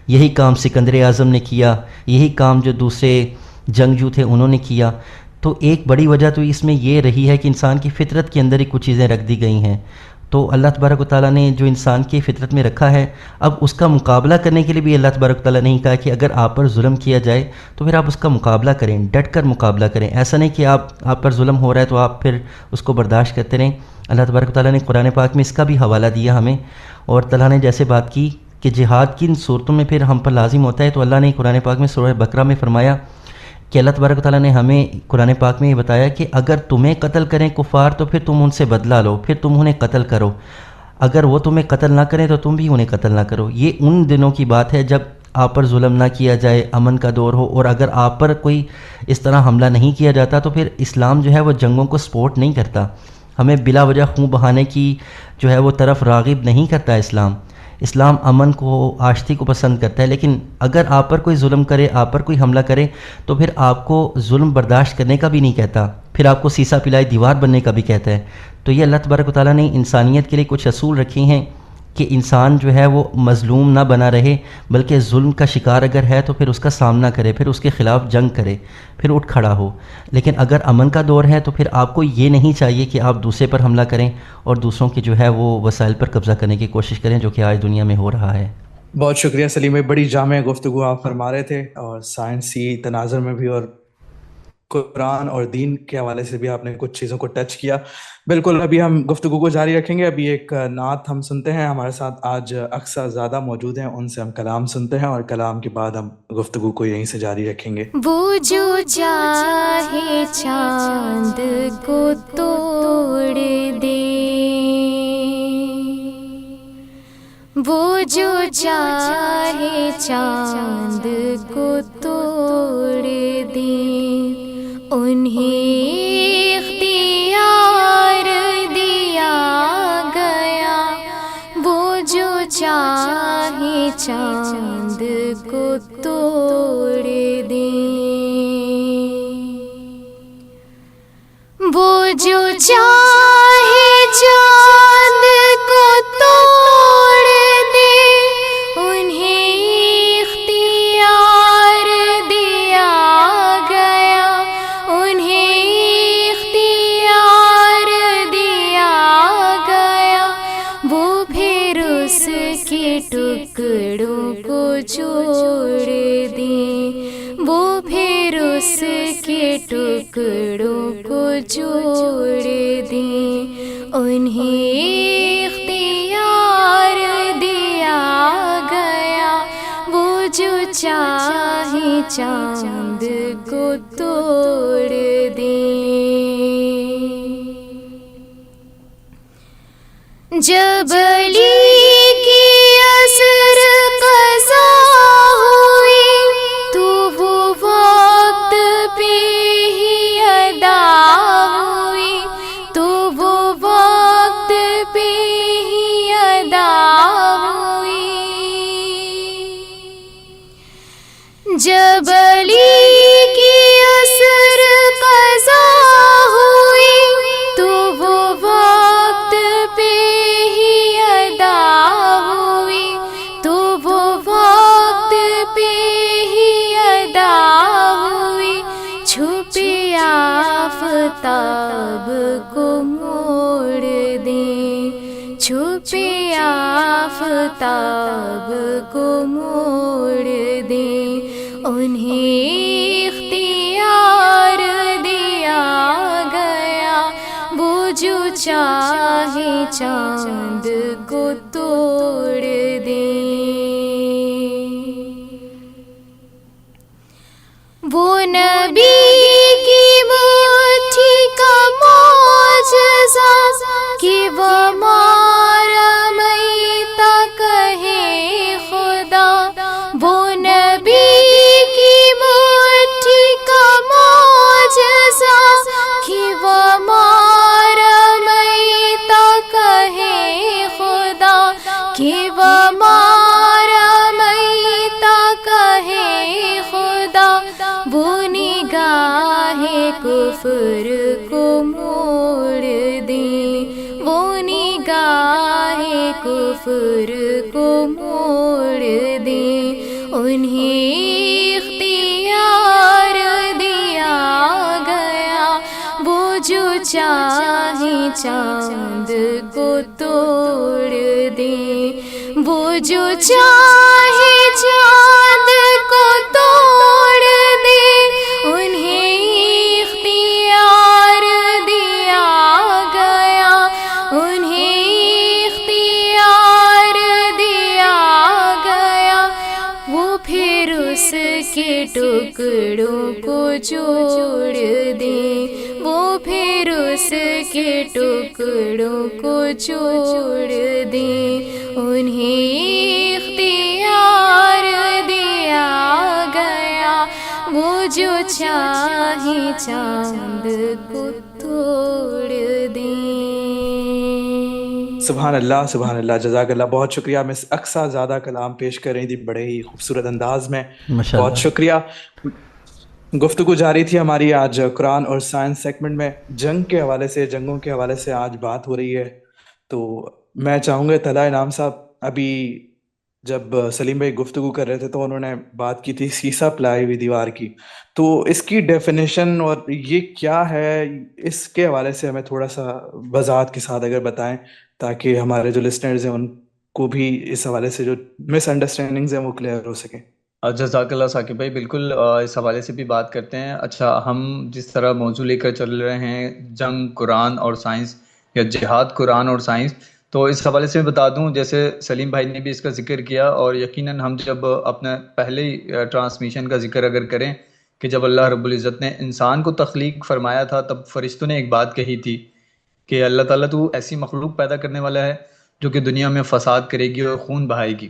یہی کام سکندر اعظم نے کیا، یہی کام جو دوسرے جنگجو تھے انہوں نے کیا. تو ایک بڑی وجہ تو اس میں یہ رہی ہے کہ انسان کی فطرت کے اندر ہی کچھ چیزیں رکھ دی گئی ہیں. تو اللہ تبارک و تعالیٰ نے جو انسان کی فطرت میں رکھا ہے، اب اس کا مقابلہ کرنے کے لیے بھی اللہ تبارک و تعالیٰ نے کہا کہ اگر آپ پر ظلم کیا جائے تو پھر آپ اس کا مقابلہ کریں، ڈٹ کر مقابلہ کریں. ایسا نہیں کہ آپ پر ظلم ہو رہا ہے تو آپ پھر اس کو برداشت کرتے رہیں. اللہ تبارک و تعالیٰ نے قرآن پاک میں اس کا بھی حوالہ دیا ہمیں. اور تعالیٰ نے جیسے بات کی کہ جہاد کن صورتوں میں پھر ہم پر لازم ہوتا ہے، تو اللہ نے قرآن پاک میں سورہ بقرہ میں فرمایا کہ اللہ تبارک و تعالیٰ نے ہمیں قرآن پاک میں یہ بتایا کہ اگر تمہیں قتل کریں کفار تو پھر تم ان سے بدلہ لو، پھر تم انہیں قتل کرو. اگر وہ تمہیں قتل نہ کریں تو تم بھی انہیں قتل نہ کرو. یہ ان دنوں کی بات ہے جب آپ پر ظلم نہ کیا جائے، امن کا دور ہو. اور اگر آپ پر کوئی اس طرح حملہ نہیں کیا جاتا تو پھر اسلام جو ہے وہ جنگوں کو سپورٹ نہیں کرتا. ہمیں بلا وجہ خون بہانے کی جو ہے وہ طرف راغب نہیں کرتا اسلام امن کو، آشتی کو پسند کرتا ہے. لیکن اگر آپ پر کوئی ظلم کرے، آپ پر کوئی حملہ کرے تو پھر آپ کو ظلم برداشت کرنے کا بھی نہیں کہتا، پھر آپ کو سیسا پلائی دیوار بننے کا بھی کہتا ہے. تو یہ اللہ تبارک و تعالیٰ نے انسانیت کے لیے کچھ اصول رکھے ہیں کہ انسان جو ہے وہ مظلوم نہ بنا رہے، بلکہ ظلم کا شکار اگر ہے تو پھر اس کا سامنا کرے، پھر اس کے خلاف جنگ کرے، پھر اٹھ کھڑا ہو. لیکن اگر امن کا دور ہے تو پھر آپ کو یہ نہیں چاہیے کہ آپ دوسرے پر حملہ کریں اور دوسروں کی جو ہے وہ وسائل پر قبضہ کرنے کی کوشش کریں، جو کہ آج دنیا میں ہو رہا ہے. بہت شکریہ سلیم بھائی، بڑی جامع گفتگو آپ فرما رہے تھے، اور سائنسی تناظر میں بھی اور قرآن اور دین کے حوالے سے بھی آپ نے کچھ چیزوں کو ٹچ کیا. بالکل، ابھی ہم گفتگو کو جاری رکھیں گے. ابھی ایک نعت ہم سنتے ہیں. ہمارے ساتھ آج اکثر زیادہ موجود ہیں، ان سے ہم کلام سنتے ہیں اور کلام کے بعد ہم گفتگو کو یہیں سے جاری رکھیں گے. وہ جو چاہے چاند کو توڑ دے، وہ جو چاہے چاند کو توڑ دے، انہیں اختیار دیا گیا. وہ جو چاہے چاند کو توڑ دے، وہ جو چاہے چاند کو توڑ دے، انہیں اختیار دیا گیا، انہیں اختیار دیا گیا. وہ پھر اس کے ٹکڑوں کو جوڑ دیں، وہ پھر اس کے ٹکڑوں کو جوڑ دیں، انہیں اختیار دیا گیا. وہ جو چاہے چاند کو توڑ دیں. جب علی کی عصر قضا ہوئی تو وہ وقت پہ ہی ادا ہوئی، تو وہ وقت پہ ہی ادا ہوئی. جب علی کی عصر قضا ہوئی تو وہ وقت پہ ہی ادا ہوئی، تو وہ وقت پہ آفتاب کو موڑ دیں، چھپے آفتاب کو موڑ دیں، انہیں اختیار دیا گیا، وہ جو چاہے چاند کو توڑ دیں۔ وہ نبی کی مٹھی کا معجزہ کہ وہ مارا میتا کہے خدا، وہ نبی کی مٹھی کا معجزہ کہ وہ مارا میتا کہے خدا، کہ وہ مارا میتا کہے خدا، وہ نگاہ کفر کو موڑ دیں، وہ نگاہ کفر کو موڑ دیں، انہیں اختیار دیا گیا، وہ جو چاہے چاند کو توڑ دیں، وہ جو چاہے چاند کو توڑ دیں، انہیں اختیار دیا گیا، انہیں اختیار دیا گیا، وہ پھر اس کے ٹکڑوں کو جوڑ دیں، وہ پھر اس کے ٹکڑوں کو جوڑ دیں، انہیں اختیار دیا گیا، وہ جو چاہے چاند کو توڑ دیں۔ سبحان اللہ، سبحان اللہ، جزاک اللہ، بہت شکریہ مس اقصیٰ، زیادہ کلام پیش کر رہی تھی بڑے ہی خوبصورت انداز میں، بہت شکریہ۔ گفتگو جاری تھی ہماری آج قرآن اور سائنس سیگمنٹ میں، جنگ کے حوالے سے، جنگوں کے حوالے سے آج بات ہو رہی ہے۔ تو میں چاہوں گا طلحہ انعام صاحب، ابھی جب سلیم بھائی گفتگو کر رہے تھے تو انہوں نے بات کی تھی سیسا پلائی ہوئی دیوار کی، تو اس کی ڈیفینیشن اور یہ کیا ہے، اس کے حوالے سے ہمیں تھوڑا سا وضاحت کے ساتھ اگر بتائیں، تاکہ ہمارے جو لسنرز ہیں ان کو بھی اس حوالے سے جو مس انڈرسٹینڈنگز ہیں وہ کلیئر ہو سکیں۔ جزاک اللہ ثاقب بھائی، بالکل اس حوالے سے بھی بات کرتے ہیں۔ اچھا، ہم جس طرح موضوع لے کر چل رہے ہیں جنگ قرآن اور سائنس یا جہاد قرآن اور سائنس، تو اس حوالے سے میں بتا دوں، جیسے سلیم بھائی نے بھی اس کا ذکر کیا، اور یقیناً ہم جب اپنا پہلے ٹرانسمیشن کا ذکر اگر کریں کہ جب اللہ رب العزت نے انسان کو تخلیق فرمایا تھا، تب فرشتوں نے ایک بات کہی تھی کہ اللہ تعالیٰ تو ایسی مخلوق پیدا کرنے والا ہے جو کہ دنیا میں فساد کرے گی اور خون بہائے گی۔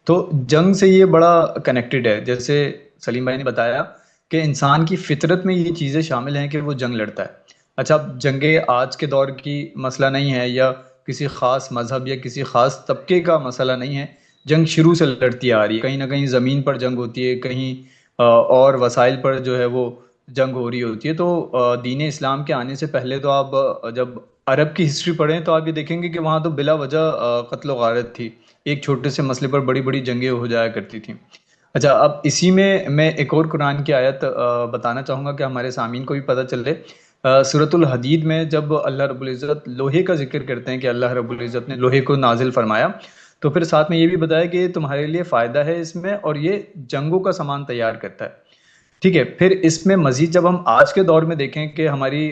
تو جنگ سے یہ بڑا کنیکٹڈ ہے، جیسے سلیم بھائی نے بتایا کہ انسان کی فطرت میں یہ چیزیں شامل ہیں کہ وہ جنگ لڑتا ہے۔ اچھا، جنگیں آج کے دور کی مسئلہ نہیں ہے، یا کسی خاص مذہب یا کسی خاص طبقے کا مسئلہ نہیں ہے، جنگ شروع سے لڑتی آ رہی ہے، کہیں نہ کہیں زمین پر جنگ ہوتی ہے، کہیں اور وسائل پر جو ہے وہ جنگ ہو رہی ہوتی ہے۔ تو دین اسلام کے آنے سے پہلے تو آپ جب عرب کی ہسٹری پڑھیں تو آپ یہ دیکھیں گے کہ وہاں تو بلا وجہ قتل و غارت تھی، ایک چھوٹے سے مسئلے پر بڑی بڑی جنگیں ہو جایا کرتی تھیں۔ اچھا، اب اسی میں ایک اور قرآن کی آیت بتانا چاہوں گا کہ ہمارے سامعین کو بھی پتہ چلے۔ سورۃ الحدید میں جب اللہ رب العزت لوہے کا ذکر کرتے ہیں کہ اللہ رب العزت نے لوہے کو نازل فرمایا، تو پھر ساتھ میں یہ بھی بتایا کہ تمہارے لیے فائدہ ہے اس میں، اور یہ جنگوں کا سامان تیار کرتا ہے۔ ٹھیک ہے، پھر اس میں مزید جب ہم آج کے دور میں دیکھیں کہ ہماری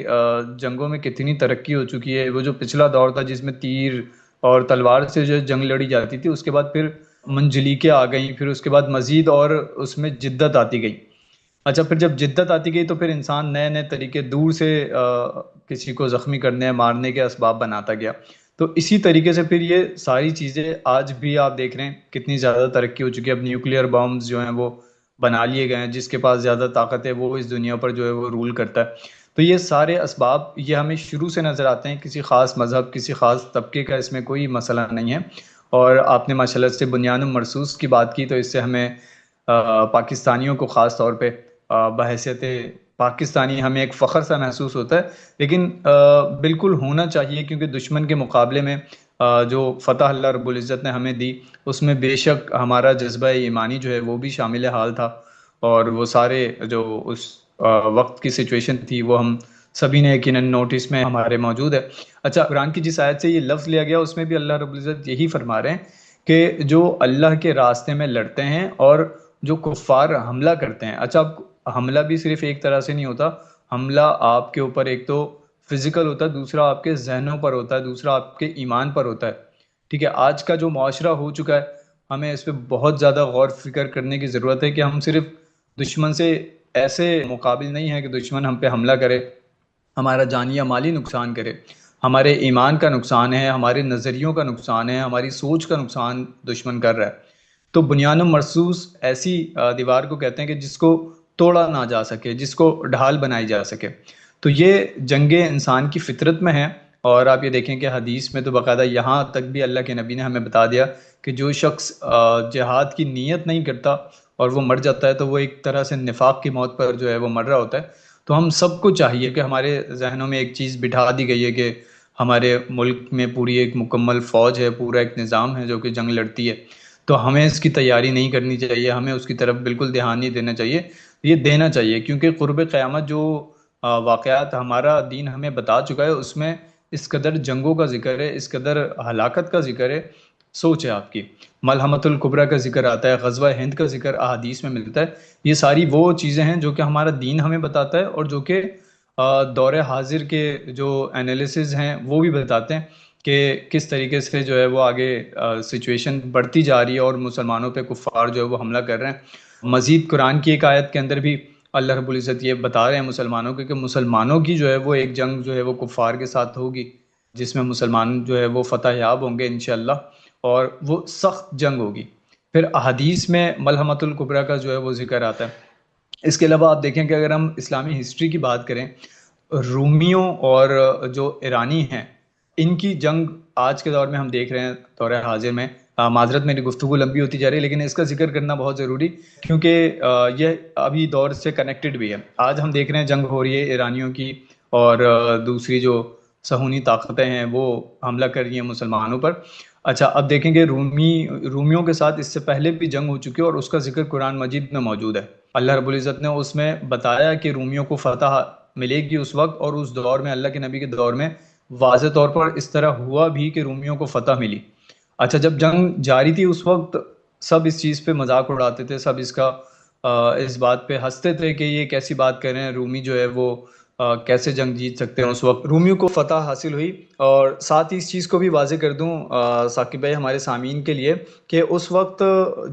جنگوں میں کتنی ترقی ہو چکی ہے، وہ جو پچھلا دور تھا جس میں تیر اور تلوار سے جو جنگ لڑی جاتی تھی، اس کے بعد پھر منجلیکیں آ گئیں، پھر اس کے بعد مزید اور اس میں جدت آتی گئی۔ اچھا، پھر جب جدت آتی گئی تو پھر انسان نئے نئے طریقے دور سے کسی کو زخمی کرنے مارنے کے اسباب بناتا گیا۔ تو اسی طریقے سے پھر یہ ساری چیزیں آج بھی آپ دیکھ رہے ہیں کتنی زیادہ ترقی ہو چکی ہے۔ اب نیوکلیئر بامز جو ہیں وہ بنا لیے گئے ہیں، جس کے پاس زیادہ طاقت ہے وہ اس دنیا پر جو ہے وہ رول کرتا ہے۔ تو یہ سارے اسباب یہ ہمیں شروع سے نظر آتے ہیں، کسی خاص مذہب کسی خاص طبقے کا اس میں کوئی مسئلہ نہیں ہے۔ اور آپ نے ماشاءاللہ سے بنیان مرصوص کی بات کی، تو اس سے ہمیں پاکستانیوں کو خاص طور پہ بحیثیت پاکستانی ہمیں ایک فخر سا محسوس ہوتا ہے، لیکن بالکل ہونا چاہیے، کیونکہ دشمن کے مقابلے میں جو فتح اللہ رب العزت نے ہمیں دی، اس میں بے شک ہمارا جذبہ ایمانی جو ہے وہ بھی شامل حال تھا، اور وہ سارے جو اس وقت کی سچویشن تھی وہ ہم سبھی نے یقیناً نوٹس میں ہمارے موجود ہے۔ اچھا، قرآن کی جس آیت سے یہ لفظ لیا گیا اس میں بھی اللہ رب العزت یہی فرما رہے ہیں کہ جو اللہ کے راستے میں لڑتے ہیں اور جو کفار حملہ کرتے ہیں۔ اچھا، حملہ بھی صرف ایک طرح سے نہیں ہوتا، حملہ آپ کے اوپر ایک تو فزیکل ہوتا ہے، دوسرا آپ کے ذہنوں پر ہوتا ہے، دوسرا آپ کے ایمان پر ہوتا ہے، ٹھیک ہے۔ آج کا جو معاشرہ ہو چکا ہے، ہمیں اس پہ بہت زیادہ غور فکر کرنے کی ضرورت ہے کہ ہم صرف دشمن سے ایسے مقابل نہیں ہیں کہ دشمن ہم پہ حملہ کرے، ہمارا جانی یا مالی نقصان کرے، ہمارے ایمان کا نقصان ہے، ہمارے نظریوں کا نقصان ہے، ہماری سوچ کا نقصان دشمن کر رہا ہے۔ تو بنیان مرصوص ایسی دیوار کو کہتے ہیں کہ جس کو توڑا نہ جا سکے، جس کو ڈھال بنائی جا سکے۔ تو یہ جنگیں انسان کی فطرت میں ہیں، اور آپ یہ دیکھیں کہ حدیث میں تو باقاعدہ یہاں تک بھی اللہ کے نبی نے ہمیں بتا دیا کہ جو شخص جہاد کی نیت نہیں کرتا اور وہ مر جاتا ہے تو وہ ایک طرح سے نفاق کی موت پر جو ہے وہ مر رہا ہوتا ہے۔ تو ہم سب کو چاہیے کہ ہمارے ذہنوں میں ایک چیز بٹھا دی گئی ہے کہ ہمارے ملک میں پوری ایک مکمل فوج ہے، پورا ایک نظام ہے جو کہ جنگ لڑتی ہے، تو ہمیں اس کی تیاری نہیں کرنی چاہیے، ہمیں اس کی طرف بالکل دھیان نہیں دینا چاہیے، یہ دینا چاہیے، کیونکہ قرب قیامت جو واقعات ہمارا دین ہمیں بتا چکا ہے اس میں اس قدر جنگوں کا ذکر ہے، اس قدر ہلاکت کا ذکر ہے۔ سوچ ہے آپ کی، ملحمۃ الکبریٰ کا ذکر آتا ہے، غزوہ ہند کا ذکر احادیث میں ملتا ہے۔ یہ ساری وہ چیزیں ہیں جو کہ ہمارا دین ہمیں بتاتا ہے اور جو کہ دور حاضر کے جو انالیسز ہیں وہ بھی بتاتے ہیں کہ کس طریقے سے جو ہے وہ آگے سچویشن بڑھتی جا رہی ہے اور مسلمانوں پہ کفار جو ہے وہ حملہ کر رہے ہیں۔ مزید قرآن کی ایک آیت کے اندر بھی اللہ رب العزت یہ بتا رہے ہیں مسلمانوں کے کہ مسلمانوں کی جو ہے وہ ایک جنگ جو ہے وہ کفار کے ساتھ ہوگی، جس میں مسلمان جو ہے وہ فتح یاب ہوں گے انشاءاللہ، اور وہ سخت جنگ ہوگی۔ پھر احادیث میں ملحمۃ الکبریٰ کا جو ہے وہ ذکر آتا ہے۔ اس کے علاوہ آپ دیکھیں کہ اگر ہم اسلامی ہسٹری کی بات کریں، رومیوں اور جو ایرانی ہیں ان کی جنگ آج کے دور میں ہم دیکھ رہے ہیں دور حاضر میں۔ معذرت میری گفتگو لمبی ہوتی جا رہی ہے لیکن اس کا ذکر کرنا بہت ضروری، کیونکہ یہ ابھی دور سے کنیکٹڈ بھی ہے۔ آج ہم دیکھ رہے ہیں جنگ ہو رہی ہے ایرانیوں کی، اور دوسری جو صہیونی طاقتیں ہیں وہ حملہ کر رہی ہیں مسلمانوں پر۔ اچھا، اب دیکھیں کہ رومیوں کے ساتھ اس سے پہلے بھی جنگ ہو چکی ہے اور اس کا ذکر قرآن مجید میں موجود ہے۔ اللہ رب العزت نے اس میں بتایا کہ رومیوں کو فتح ملے گی اس وقت، اور اس دور میں اللہ کے نبی کے دور میں واضح طور پر اس طرح ہوا بھی کہ رومیوں کو فتح ملی۔ اچھا، جب جنگ جاری تھی اس وقت سب اس چیز پہ مذاق اڑاتے تھے، سب اس بات پہ ہنستے تھے کہ یہ کیسی بات کر رہے ہیں، رومی جو ہے وہ کیسے جنگ جیت سکتے ہیں۔ اس وقت رومیوں کو فتح حاصل ہوئی، اور ساتھ ہی اس چیز کو بھی واضح کر دوں ثاقب بھائی ہمارے سامعین کے لیے کہ اس وقت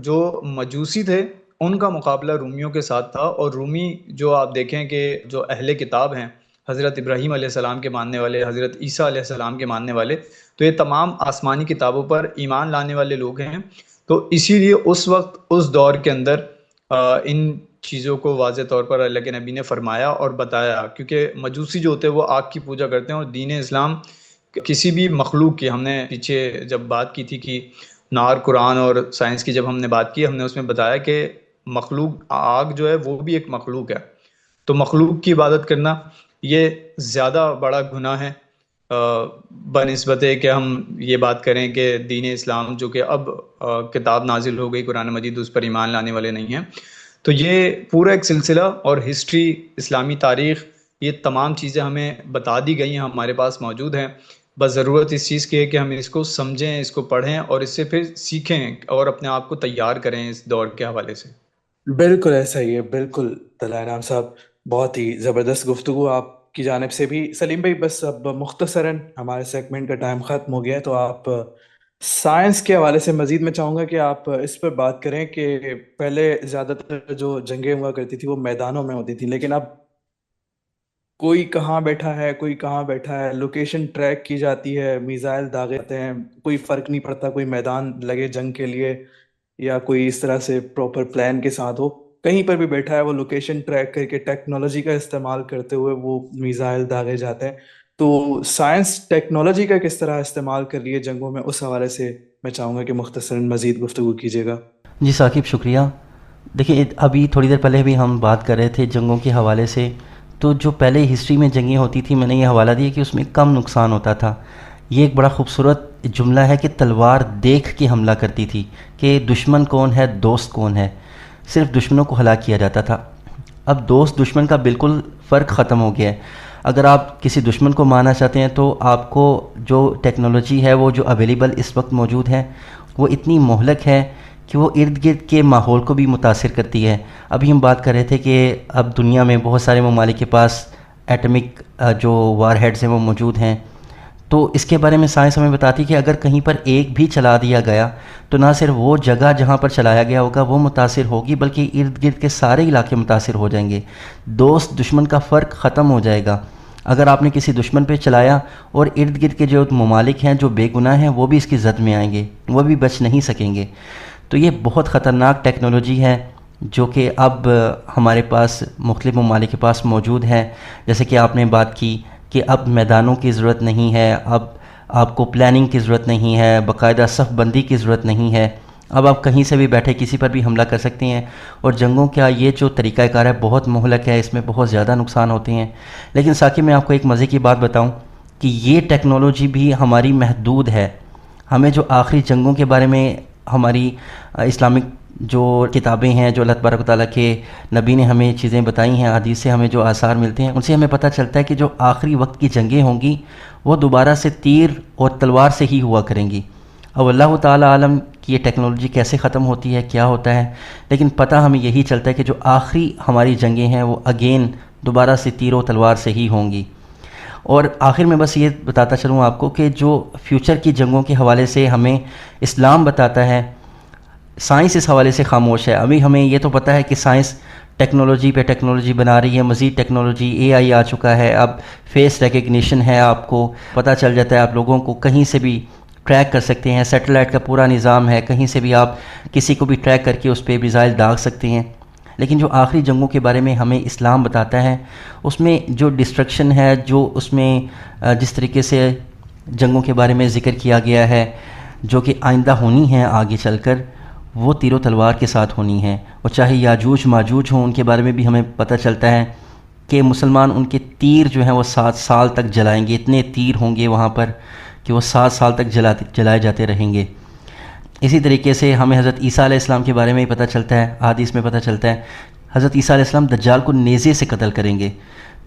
جو مجوسی تھے ان کا مقابلہ رومیوں کے ساتھ تھا، اور رومی جو آپ دیکھیں کہ جو اہل کتاب ہیں، حضرت ابراہیم علیہ السلام کے ماننے والے، حضرت عیسیٰ علیہ السلام کے ماننے والے، تو یہ تمام آسمانی کتابوں پر ایمان لانے والے لوگ ہیں۔ تو اسی لیے اس وقت اس دور کے اندر ان چیزوں کو واضح طور پر اللہ کے نبی نے فرمایا اور بتایا، کیونکہ مجوسی جو ہوتے ہیں وہ آگ کی پوجا کرتے ہیں، اور دین اسلام کسی بھی مخلوق کی، ہم نے پیچھے جب بات کی تھی کہ نار قرآن اور سائنس کی جب ہم نے بات کی، ہم نے اس میں بتایا کہ مخلوق آگ جو ہے وہ بھی ایک مخلوق ہے، تو مخلوق کی عبادت کرنا یہ زیادہ بڑا گناہ ہے بنسبت ہے کہ ہم یہ بات کریں کہ دین اسلام جو کہ اب کتاب نازل ہو گئی قرآن مجید، اس پر ایمان لانے والے نہیں ہیں۔ تو یہ پورا ایک سلسلہ اور ہسٹری، اسلامی تاریخ، یہ تمام چیزیں ہمیں بتا دی گئی ہیں، ہمارے پاس موجود ہیں۔ بس ضرورت اس چیز کی ہے کہ ہم اس کو سمجھیں، اس کو پڑھیں اور اس سے پھر سیکھیں اور اپنے آپ کو تیار کریں اس دور کے حوالے سے۔ بالکل ایسا ہی ہے، بالکل طلحہ انعام صاحب، بہت ہی زبردست گفتگو آپ کی جانب سے بھی۔ سلیم بھائی، بس اب مختصراً ہمارے سیگمنٹ کا ٹائم ختم ہو گیا ہے، تو آپ سائنس کے حوالے سے مزید میں چاہوں گا کہ آپ اس پر بات کریں کہ پہلے زیادہ تر جو جنگیں ہوا کرتی تھی وہ میدانوں میں ہوتی تھی، لیکن اب کوئی کہاں بیٹھا ہے، کوئی کہاں بیٹھا ہے، لوکیشن ٹریک کی جاتی ہے، میزائل داغے جاتے ہیں، کوئی فرق نہیں پڑتا کوئی میدان لگے جنگ کے لیے یا کوئی اس طرح سے پراپر پلان کے ساتھ ہو، کہیں پر بھی بیٹھا ہے وہ لوکیشن ٹریک کر کے ٹیکنالوجی کا استعمال کرتے ہوئے وہ میزائل داغے جاتے ہیں۔ تو سائنس ٹیکنالوجی کا کس طرح استعمال کر رہی ہے جنگوں میں، اس حوالے سے میں چاہوں گا کہ مختصراً مزید گفتگو کیجیے گا۔ جی ثاقب، شکریہ۔ دیکھیں، ابھی تھوڑی دیر پہلے بھی ہم بات کر رہے تھے جنگوں کے حوالے سے، تو جو پہلے ہسٹری میں جنگیں ہوتی تھیں میں نے یہ حوالہ دیا کہ اس میں کم نقصان ہوتا تھا۔ یہ ایک بڑا خوبصورت جملہ ہے کہ تلوار دیکھ کے حملہ کرتی تھی، کہ دشمن کون ہے دوست کون ہے، صرف دشمنوں کو ہلاک کیا جاتا تھا۔ اب دوست دشمن کا بالکل فرق ختم ہو گیا ہے۔ اگر آپ کسی دشمن کو مارنا چاہتے ہیں تو آپ کو جو ٹیکنالوجی ہے وہ جو اویلیبل اس وقت موجود ہے وہ اتنی مہلک ہے کہ وہ ارد گرد کے ماحول کو بھی متاثر کرتی ہے. ابھی ہم بات کر رہے تھے کہ اب دنیا میں بہت سارے ممالک کے پاس ایٹمک جو وار ہیڈز ہیں وہ موجود ہیں. تو اس کے بارے میں سائنس ہمیں بتاتی ہے کہ اگر کہیں پر ایک بھی چلا دیا گیا تو نہ صرف وہ جگہ جہاں پر چلایا گیا ہوگا وہ متاثر ہوگی بلکہ ارد گرد کے سارے علاقے متاثر ہو جائیں گے. دوست دشمن کا فرق ختم ہو جائے گا. اگر آپ نے کسی دشمن پہ چلایا اور ارد گرد کے جو ممالک ہیں جو بے گناہ ہیں وہ بھی اس کی زد میں آئیں گے, وہ بھی بچ نہیں سکیں گے. تو یہ بہت خطرناک ٹیکنالوجی ہے جو کہ اب ہمارے پاس مختلف ممالک کے پاس موجود ہے. جیسے کہ آپ نے بات کی کہ اب میدانوں کی ضرورت نہیں ہے, اب آپ کو پلاننگ کی ضرورت نہیں ہے, باقاعدہ صف بندی کی ضرورت نہیں ہے. اب آپ کہیں سے بھی بیٹھے کسی پر بھی حملہ کر سکتے ہیں. اور جنگوں کا یہ جو طریقہ کار ہے بہت مہلک ہے, اس میں بہت زیادہ نقصان ہوتے ہیں. لیکن ساقی میں آپ کو ایک مزے کی بات بتاؤں کہ یہ ٹیکنالوجی بھی ہماری محدود ہے. ہمیں جو آخری جنگوں کے بارے میں ہماری اسلامک جو کتابیں ہیں جو اللہ تبارک و تعالیٰ کے نبی نے ہمیں چیزیں بتائی ہیں, حدیث سے ہمیں جو آثار ملتے ہیں ان سے ہمیں پتہ چلتا ہے کہ جو آخری وقت کی جنگیں ہوں گی وہ دوبارہ سے تیر اور تلوار سے ہی ہوا کریں گی. اب اللہ تعالیٰ عالم کہ یہ ٹیکنالوجی کیسے ختم ہوتی ہے, کیا ہوتا ہے, لیکن پتہ ہمیں یہی چلتا ہے کہ جو آخری ہماری جنگیں ہیں وہ اگین دوبارہ سے تیر و تلوار سے ہی ہوں گی. اور آخر میں بس یہ بتاتا چلوں آپ کو کہ جو فیوچر کی جنگوں کے حوالے سے ہمیں اسلام بتاتا ہے, سائنس اس حوالے سے خاموش ہے. ابھی ہمیں یہ تو پتہ ہے کہ سائنس ٹیکنالوجی پہ ٹیکنالوجی بنا رہی ہے, مزید ٹیکنالوجی اے آئی آ چکا ہے, اب فیس ریکگنیشن ہے, آپ کو پتہ چل جاتا ہے, آپ لوگوں کو کہیں سے بھی ٹریک کر سکتے ہیں, سیٹلائٹ کا پورا نظام ہے, کہیں سے بھی آپ کسی کو بھی ٹریک کر کے اس پہ میزائل داغ سکتے ہیں. لیکن جو آخری جنگوں کے بارے میں ہمیں اسلام بتاتا ہے اس میں جو ڈسٹرکشن ہے, جو اس میں جس طریقے سے جنگوں کے بارے میں ذکر کیا گیا ہے جو کہ آئندہ ہونی ہیں آگے چل کر, وہ تیر و تلوار کے ساتھ ہونی ہیں. اور چاہے یاجوج ماجوج ہوں ان کے بارے میں بھی ہمیں پتہ چلتا ہے کہ مسلمان ان کے تیر جو ہیں وہ 7 سال تک جلائیں گے. اتنے تیر ہوں گے وہاں پر کہ وہ 7 سال تک جلائے جاتے رہیں گے. اسی طریقے سے ہمیں حضرت عیسیٰ علیہ السلام کے بارے میں ہی پتہ چلتا ہے, حدیث میں پتہ چلتا ہے حضرت عیسیٰ علیہ السلام دجال کو نیزے سے قتل کریں گے.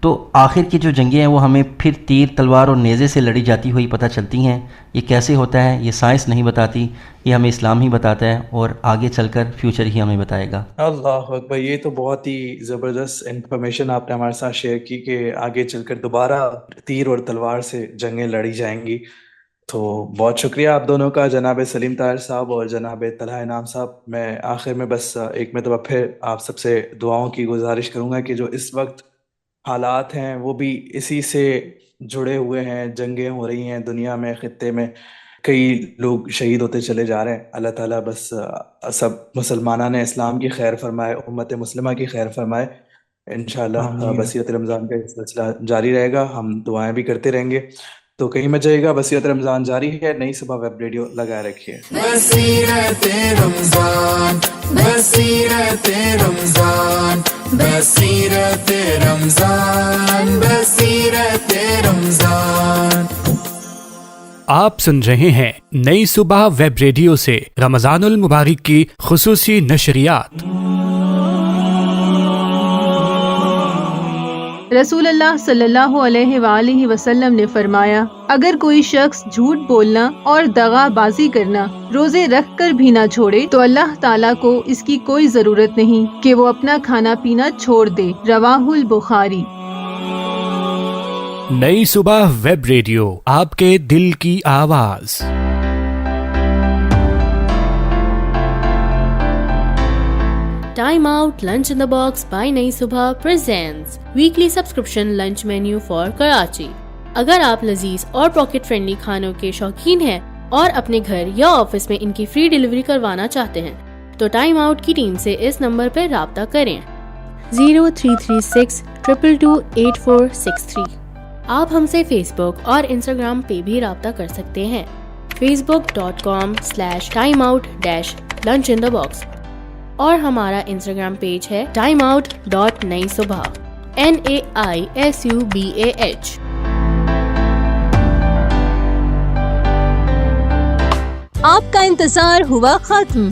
تو آخر کی جو جنگیں ہیں وہ ہمیں پھر تیر تلوار اور نیزے سے لڑی جاتی ہوئی پتہ چلتی ہیں. یہ کیسے ہوتا ہے یہ سائنس نہیں بتاتی, یہ ہمیں اسلام ہی بتاتا ہے اور آگے چل کر فیوچر ہی ہمیں بتائے گا. اللہ اکبر, یہ تو بہت ہی زبردست انفارمیشن آپ نے ہمارے ساتھ شیئر کی کہ آگے چل کر دوبارہ تیر اور تلوار سے جنگیں لڑی جائیں گی. تو بہت شکریہ آپ دونوں کا, جناب سلیم طاہر صاحب اور جناب طلحہ انعام صاحب. میں آخر میں بس ایک مرتبہ پھر آپ سب سے دعاؤں کی گزارش کروں گا کہ جو اس وقت حالات ہیں وہ بھی اسی سے جڑے ہوئے ہیں, جنگیں ہو رہی ہیں دنیا میں, خطے میں کئی لوگ شہید ہوتے چلے جا رہے ہیں. اللہ تعالیٰ بس سب مسلمانان اسلام کی خیر فرمائے, امت مسلمہ کی خیر فرمائے. انشاءاللہ بصیرت رمضان کا سلسلہ جاری رہے گا, ہم دعائیں بھی کرتے رہیں گے. تو کہیں مت جائے گا, بصیرت رمضان جاری ہے, نئی صبح ویب ریڈیو لگائے رکھیے. بصیرت رمضان, بصیرت رمضان, بصیرت رمضان, بصیرت رمضان. آپ سن رہے ہیں نئی صبح ویب ریڈیو سے رمضان المبارک کی خصوصی نشریات. رسول اللہ صلی اللہ علیہ وآلہ وسلم نے فرمایا, اگر کوئی شخص جھوٹ بولنا اور دغا بازی کرنا روزے رکھ کر بھی نہ چھوڑے تو اللہ تعالیٰ کو اس کی کوئی ضرورت نہیں کہ وہ اپنا کھانا پینا چھوڑ دے. رواہ البخاری. نئی صبح ویب ریڈیو, آپ کے دل کی آواز. Time Out Lunch in the Box by نئی صبح presents weekly subscription lunch menu for Karachi. اگر آپ لذیذ اور پاکٹ فرینڈلی کھانوں کے شوقین ہیں اور اپنے گھر یا آفس میں ان کی فری ڈیلیوری کروانا چاہتے ہیں تو ٹائم آؤٹ کی ٹیم سے اس نمبر پر رابطہ کریں 0336 222 8463. آپ ہم سے فیس بک اور انسٹاگرام پہ بھی رابطہ کر سکتے ہیں, facebook.com/timeout-lunchinthebox, اور ہمارا انسٹاگرام پیج ہے timeout.naisubah NAISUBAH. آپ کا انتظار ہوا ختم.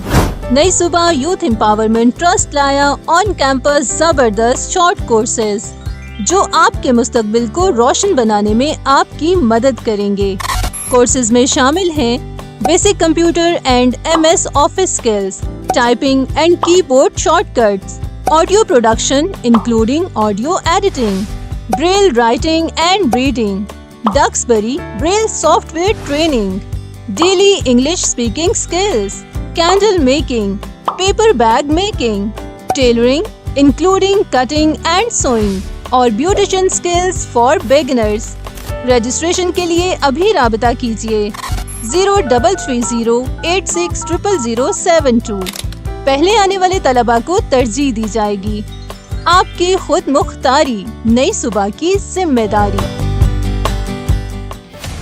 نئی صبح یوتھ امپاورمنٹ ٹرسٹ لایا آن کیمپس زبردست شارٹ کورسز جو آپ کے مستقبل کو روشن بنانے میں آپ کی مدد کریں گے۔ کورسز میں شامل ہیں basic computer and MS office skills, typing and keyboard shortcuts, audio production including audio editing, braille writing and reading, Duxbury braille software training, daily English speaking skills, candle making, paper bag making, tailoring including cutting and sewing اور beautician skills for beginners. Registration کے لیے ابھی رابطہ کیجیے 0330860072۔ پہلے آنے والے طلباء کو ترجیح دی جائے گی۔ آپ کی خود مختاری، نئی صبح کی ذمہ داری۔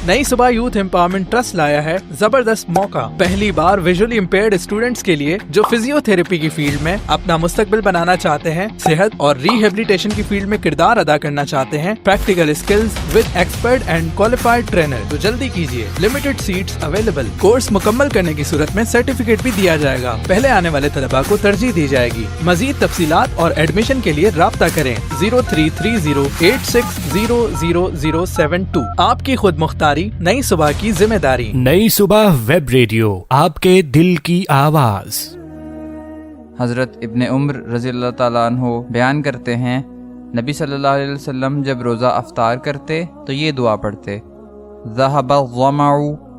نئی صبح یوتھ امپاورمنٹ ٹرسٹ لایا ہے زبردست موقع۔ پہلی بار ویژولی امپیئرڈ اسٹوڈنٹس کے لیے جو فزیو تھراپی کی فیلڈ میں اپنا مستقبل بنانا چاہتے ہیں، صحت اور ریہیبلیٹیشن کی فیلڈ میں کردار ادا کرنا چاہتے ہیں، practical skills with expert and qualified trainer, تو جلدی کیجیے، لمیٹڈ سیٹس اویلیبل۔ کورس مکمل کرنے کی صورت میں سرٹیفکیٹ بھی دیا جائے گا۔ پہلے آنے والے طلباء کو ترجیح دی جائے گی۔ مزید تفصیلات اور ایڈمیشن کے لیے رابطہ کریں 033086000072۔ آپ کی خود مختاری، نئی صبح کی ذمہ داری۔ نئی صبح ویب ریڈیو، آپ کے دل کی آواز۔ حضرت ابن عمر رضی اللہ تعالیٰ عنہ بیان کرتے ہیں، نبی صلی اللہ علیہ وسلم جب روزہ افطار کرتے تو یہ دعا پڑھتے، ذہب الظمع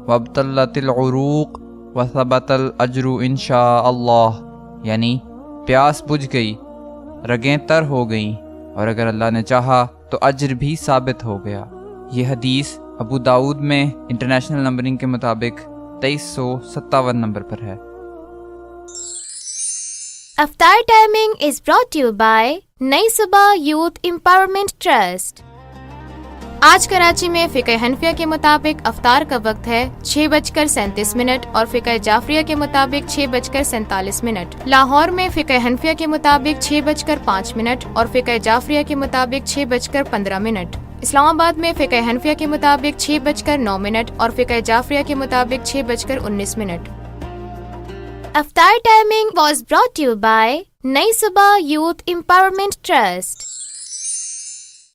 وابتلت العروق وثبت الاجر انشاء اللہ، یعنی پیاس بجھ گئی، رگیں تر ہو گئیں، اور اگر اللہ نے چاہا تو اجر بھی ثابت ہو گیا۔ یہ حدیث ابو داؤد میں انٹرنیشنل نمبرنگ کے مطابق 2357 نمبر پر ہے۔ افطار timing is brought you by نئی صبح یوتھ امپاورمنٹ ٹرسٹ۔ آج کراچی میں فقہ حنفیہ کے مطابق افطار کا وقت ہے 6:37 اور فقہ جعفریہ کے مطابق 6:47۔ لاہور میں فقہ حنفیہ کے مطابق 6:05 اور فقہ جعفریہ کے مطابق 6:15۔ اسلام آباد میں فقہ حنفیہ کے مطابق 6:09 اور فقہ جعفریہ کے مطابق 6:19۔ افطار timing was brought you by نئی صبح یوتھ امپاورمنٹ ٹرسٹ۔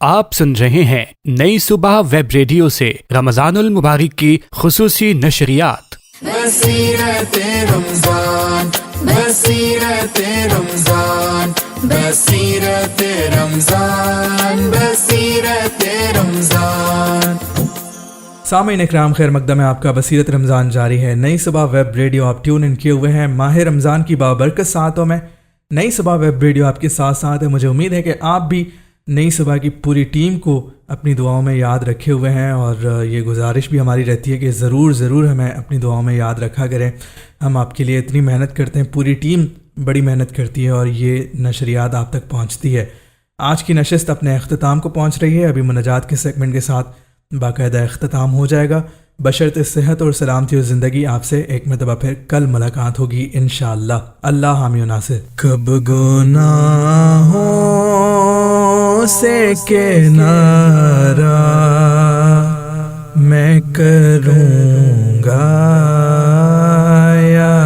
آپ سن رہے ہیں نئی صبح ویب ریڈیو سے رمضان المبارک کی خصوصی نشریات۔ بصیرت رمضان، بصیرت رمضان، بصیرت رمضان، بصیرت رمضان۔ سامعین اکرام، خیر مقدم ہے، آپ کا بصیرت رمضان جاری ہے۔ نئی صبح ویب ریڈیو آپ ٹیون ان کیے ہوئے ہیں ماہ رمضان کی بابرکت ساعتوں میں۔ نئی صبح ویب ریڈیو آپ کے ساتھ ساتھ ہے۔ مجھے امید ہے کہ آپ بھی نئی صبح کی پوری ٹیم کو اپنی دعاؤں میں یاد رکھے ہوئے ہیں، اور یہ گزارش بھی ہماری رہتی ہے کہ ضرور ہمیں اپنی دعاؤں میں یاد رکھا کریں۔ ہم آپ کے لیے اتنی محنت کرتے ہیں، پوری ٹیم بڑی محنت کرتی ہے، اور یہ نشریات آپ تک پہنچتی ہے۔ آج کی نشست اپنے اختتام کو پہنچ رہی ہے۔ ابھی مناجات کے سیگمنٹ کے ساتھ باقاعدہ اختتام ہو جائے گا۔ بشرط صحت اور سلامتی اور زندگی آپ سے ایک مرتبہ پھر کل ملاقات ہوگی انشاءاللہ۔ اللہ حامی و ناصر۔ کب گناہوں سے کنارہ میں کروں گا یا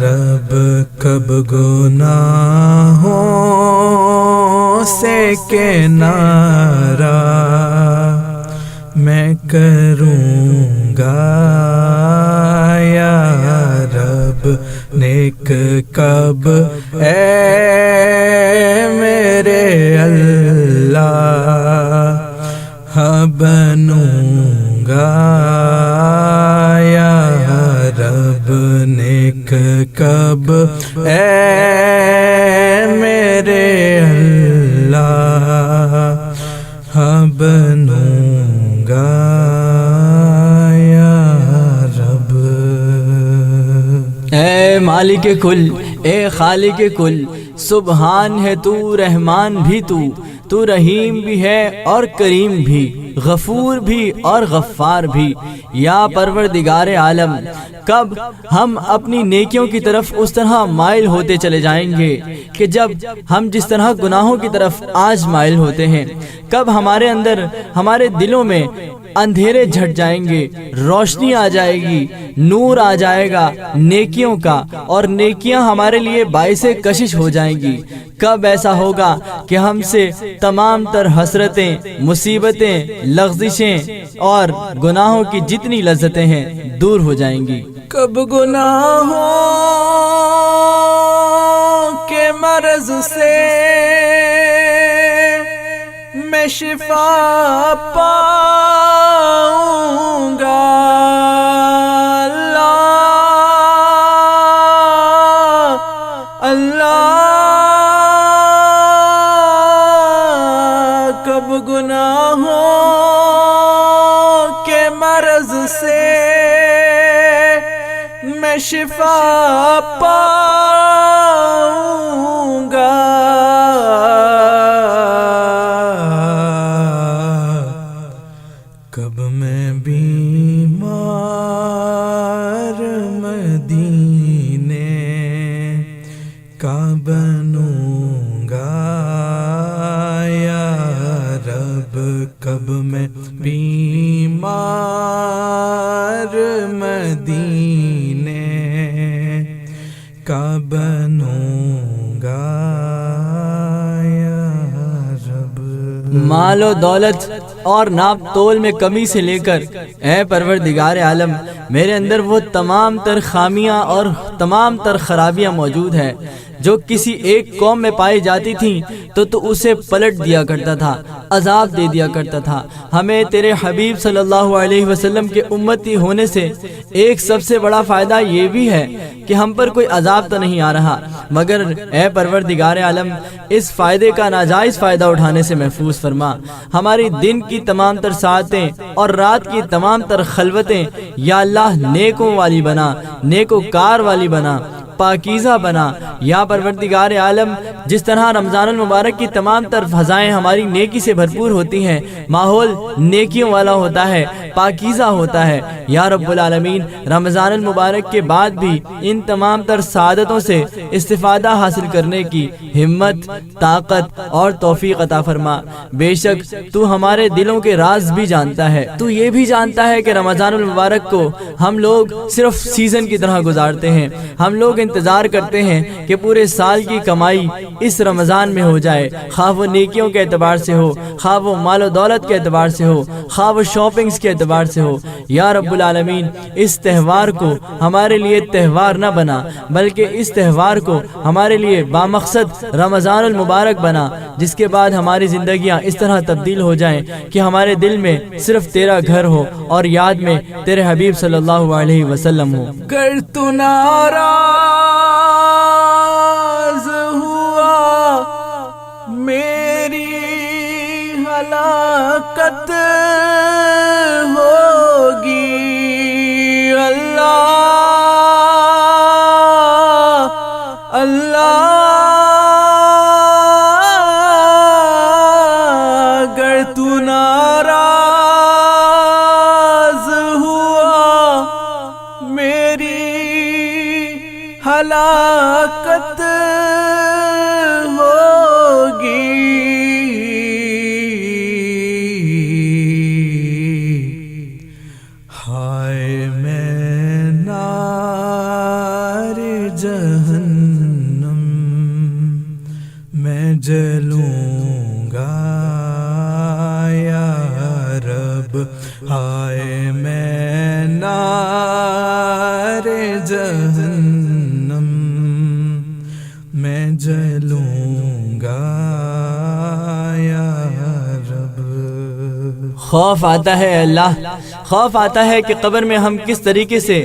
رب، کب گناہوں سے کنارہ میں کروں گا یا رب، نیک کب اے میرے اللہ بنوں گا یا رب، نیک کب اے میرے اللہ بنوں گا یا رب۔ اے مالک کل، اے خالق کل، سبحان ہے تو، رحمان بھی تو رحیم بھی ہے اور کریم بھی، غفور بھی اور غفار بھی۔ یا پروردگار عالم، کب ہم اپنی نیکیوں کی طرف اس طرح مائل ہوتے چلے جائیں گے کہ جب ہم جس طرح گناہوں کی طرف آج مائل ہوتے ہیں، کب ہمارے اندر، ہمارے دلوں میں اندھیرے جھٹ جائیں گے، روشنی آ جائے گی، نور آ جائے گا نیکیوں کا، اور نیکیاں ہمارے لیے باعث کشش ہو جائیں گی۔ کب ایسا ہوگا کہ ہم سے تمام تر حسرتیں، مصیبتیں، لغزشیں اور گناہوں کی جتنی لذتیں ہیں دور ہو جائیں گی۔ کب گناہوں کے مرض سے میں شفا پاؤں گا، اللہ اللہ۔ کب گناہوں کے مرض سے میں شفا پاؤں گا، کب میں بیمار مدینے کا بنوں گا یا رب، کب میں بیمار مدینے کا بنوں گا یا رب۔ مال و دولت اور ناپ تول میں کمی سے لے کر اے پروردگار عالم میرے اندر وہ تمام تر خامیاں اور تمام تر خرابیاں موجود ہیں جو کسی ایک قوم میں پائی جاتی تھیں تو اسے پلٹ دیا کرتا تھا، عذاب دے دیا کرتا تھا۔ ہمیں تیرے حبیب صلی اللہ علیہ وسلم کے امتی ہونے سے ایک سب سے بڑا فائدہ یہ بھی ہے کہ ہم پر کوئی عذاب تو نہیں آ رہا، مگر اے پروردگار عالم اس فائدے کا ناجائز فائدہ اٹھانے سے محفوظ فرما۔ ہماری دن کی تمام تر ساعتیں اور رات کی تمام تر خلوتیں یا اللہ نیکوں والی بنا، نیکوکار والی بنا، پاکیزہ بنا۔ یا پروردگار عالم جس طرح رمضان المبارک کی تمام تر فضائیں ہماری نیکی سے بھرپور ہوتی ہیں، ماحول نیکیوں والا ہوتا ہے، پاکیزہ ہوتا ہے، یا رب العالمین رمضان المبارک کے بعد بھی ان تمام تر سعادتوں سے استفادہ حاصل کرنے کی ہمت، طاقت اور توفیق عطا فرما۔ بے شک تو ہمارے دلوں کے راز بھی جانتا ہے، تو یہ بھی جانتا ہے کہ رمضان المبارک کو ہم لوگ صرف سیزن کی طرح گزارتے ہیں۔ ہم لوگ انتظار کرتے ہیں کہ پورے سال کی کمائی اس رمضان میں ہو جائے، خواہ وہ نیکیوں کے اعتبار سے ہو، خواہ وہ مال و دولت کے اعتبار سے ہو، خواہ وہ شاپنگز کے اعتبار سے ہو۔ یا رب العالمین اس تہوار کو ہمارے لیے تہوار نہ بنا، بلکہ اس تہوار کو ہمارے لیے بامقصد رمضان المبارک بنا، جس کے بعد ہماری زندگیاں اس طرح تبدیل ہو جائیں کہ ہمارے دل میں صرف تیرا گھر ہو اور یاد میں تیرے حبیب صلی اللہ علیہ وسلم ہو۔ گر تو ناراض ہوا میری ہلاکت ہوگی، اللہ اللہ۔ گر تو ناراض ہوا میری ہلاکت ہوگی، ہائے میں نار جہنم میں جلوں گا یا رب، ہائے میں نار جہنم میں جلوں گا یا رب۔ خوف آتا ہے اللہ، خوف آتا ہے کہ قبر میں ہم کس طریقے سے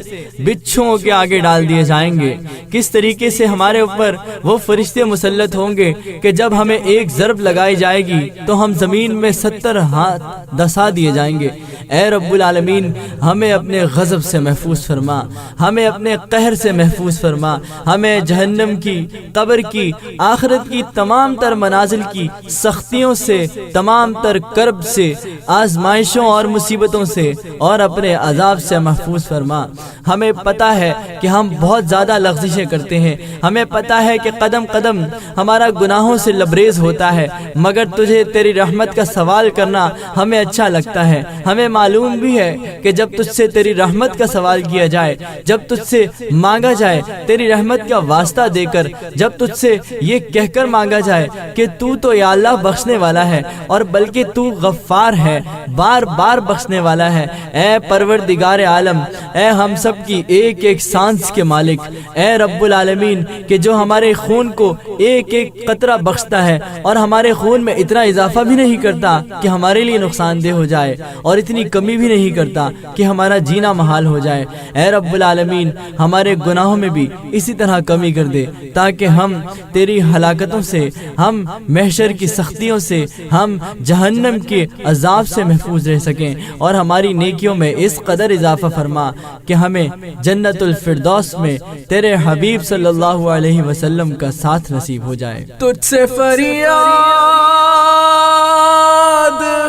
بچھوؤں کے آگے ڈال دیے جائیں گے، کس طریقے سے ہمارے اوپر وہ فرشتے مسلط ہوں گے کہ جب ہمیں ایک ضرب لگائی جائے گی تو ہم زمین میں 70 ہاتھ دسا دیے جائیں گے۔ اے رب العالمین ہمیں اپنے غضب سے محفوظ فرما، ہمیں اپنے قہر سے محفوظ فرما، ہمیں جہنم کی، قبر کی، آخرت کی تمام تر منازل کی سختیوں سے، تمام تر کرب سے، آزمائشوں اور مصیبتوں سے اور اپنے عذاب سے محفوظ فرما۔ ہمیں پتہ ہے کہ ہم بہت زیادہ لغزشیں کرتے ہیں، ہمیں پتہ ہے کہ قدم قدم ہمارا گناہوں سے لبریز ہوتا ہے، مگر تجھے تیری رحمت کا سوال کرنا ہمیں اچھا لگتا ہے۔ ہمیں معلوم بھی ہے کہ جب تجھ سے تیری رحمت کا سوال کیا جائے، جب تجھ سے مانگا جائے تیری رحمت کا واسطہ دے کر، جب تجھ سے یہ کہہ کر مانگا جائے کہ تو یا اللہ بخشنے والا ہے اور بلکہ تو غفار ہے، بار بار بخشنے والا ہے، اے پروردگار عالم، اے ہم سب کی ایک ایک سانس کے مالک، اے رب العالمین کہ جو ہمارے خون کو ایک ایک قطرہ بخشتا ہے اور ہمارے خون میں اتنا اضافہ بھی نہیں کرتا کہ ہمارے لیے نقصان دہ ہو جائے اور اتنی کمی بھی نہیں کرتا کہ ہمارا جینا محال ہو جائے، اے رب العالمین ہمارے گناہوں میں بھی اسی طرح کمی کر دے تاکہ ہم تیری ہلاکتوں سے، ہم محشر کی سختیوں سے، ہم جہنم کے عذاب سے محفوظ رہ سکیں، اور ہماری نیکیوں میں اس قدر اضافہ فرما کہ ہمیں جنت الفردوس میں تیرے حبیب صلی اللہ علیہ وسلم کا ساتھ نصیب ہو جائے۔ تجھ سے فریاد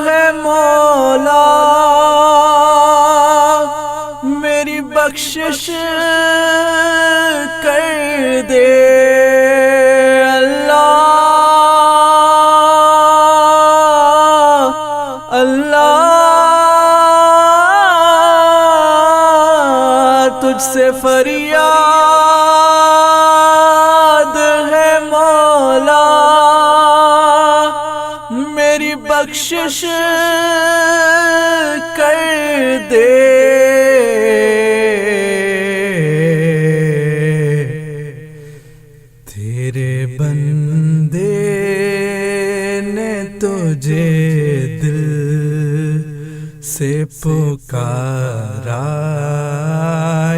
ہے مولا، میری بخشش کر دے سے فریاد ہے مولا، میری بخشش کر دے، تیرے بندے نے تجھے دل سے پکارا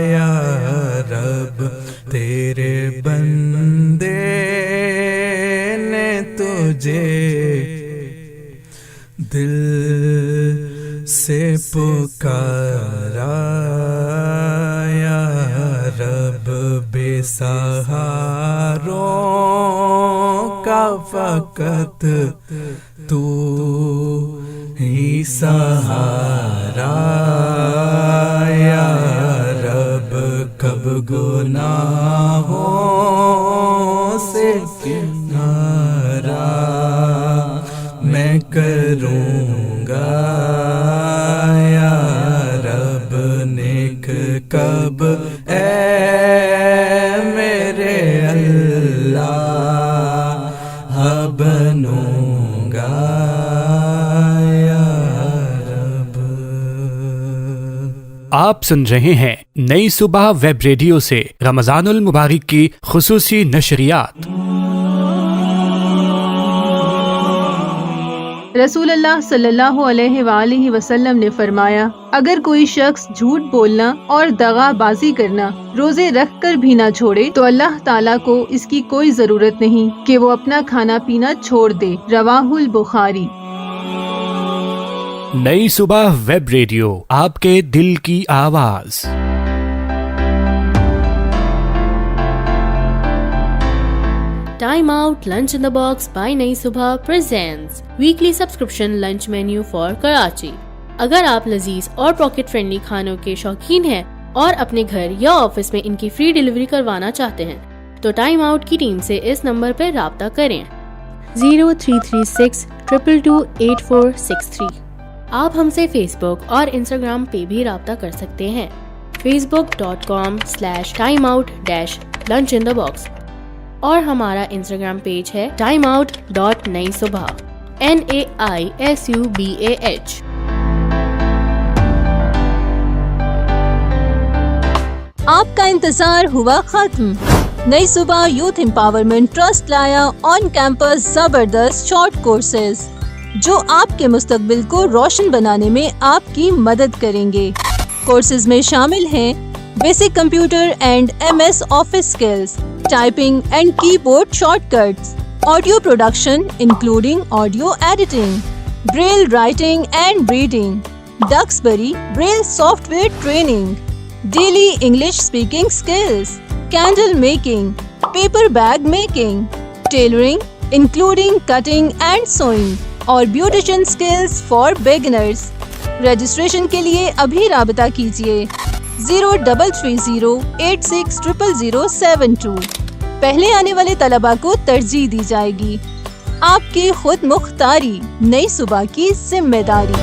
یا رب، تیرے بندے نے تجھے دل سے پکارا یا رب، بے سہاروں کا فقط تو ہی سہارا یا رب، کب گناہوں سے کنارہ میں کروں گا یا رب، نیک کب اے میرے اللہ بنوں گا یا رب۔ آپ سن رہے ہیں نئی صبح ویب ریڈیو سے رمضان المبارک کی خصوصی نشریات۔ رسول اللہ صلی اللہ علیہ وآلہ وسلم نے فرمایا، اگر کوئی شخص جھوٹ بولنا اور دغا بازی کرنا روزے رکھ کر بھی نہ چھوڑے تو اللہ تعالیٰ کو اس کی کوئی ضرورت نہیں کہ وہ اپنا کھانا پینا چھوڑ دے۔ رواہ البخاری۔ نئی صبح ویب ریڈیو، آپ کے دل کی آواز۔ Time Out Lunch in the Box by نئی صبح presents weekly subscription lunch menu for Karachi۔ اگر آپ لذیذ اور پاکٹ فرینڈلی کھانوں کے شوقین ہیں اور اپنے گھر یا آفس میں ان کی فری ڈیلیوری کروانا چاہتے ہیں تو ٹائم آؤٹ کی ٹیم سے اس نمبر پر رابطہ کریں 0336 222 8463۔ آپ ہم سے فیس بک اور انسٹاگرام پہ بھی رابطہ کر سکتے ہیں facebook.com/timeout-lunchinthebox، اور ہمارا انسٹاگرام پیج ہے timeout.نئی-صبح NAISUBAH۔ آپ کا انتظار ہوا ختم۔ نئی صبح یوتھ امپاورمنٹ ٹرسٹ لایا آن کیمپس زبردست شارٹ کورسز جو آپ کے مستقبل کو روشن بنانے میں آپ کی مدد کریں گے۔ کورسز میں شامل ہیں basic computer and MS office skills, typing and keyboard shortcuts, audio production including audio editing, braille writing and reading, Duxbury braille software training, daily English speaking skills, candle making, paper bag making, tailoring including cutting and sewing, اور beautician skills for beginners. Registration کے لیے ابھی رابطہ کیجیے 0330860072۔ پہلے آنے والے طلباء کو ترجیح دی جائے گی۔ آپ کی خود مختاری، نئی صبح کی ذمہ داری۔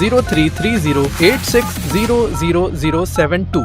033086000072।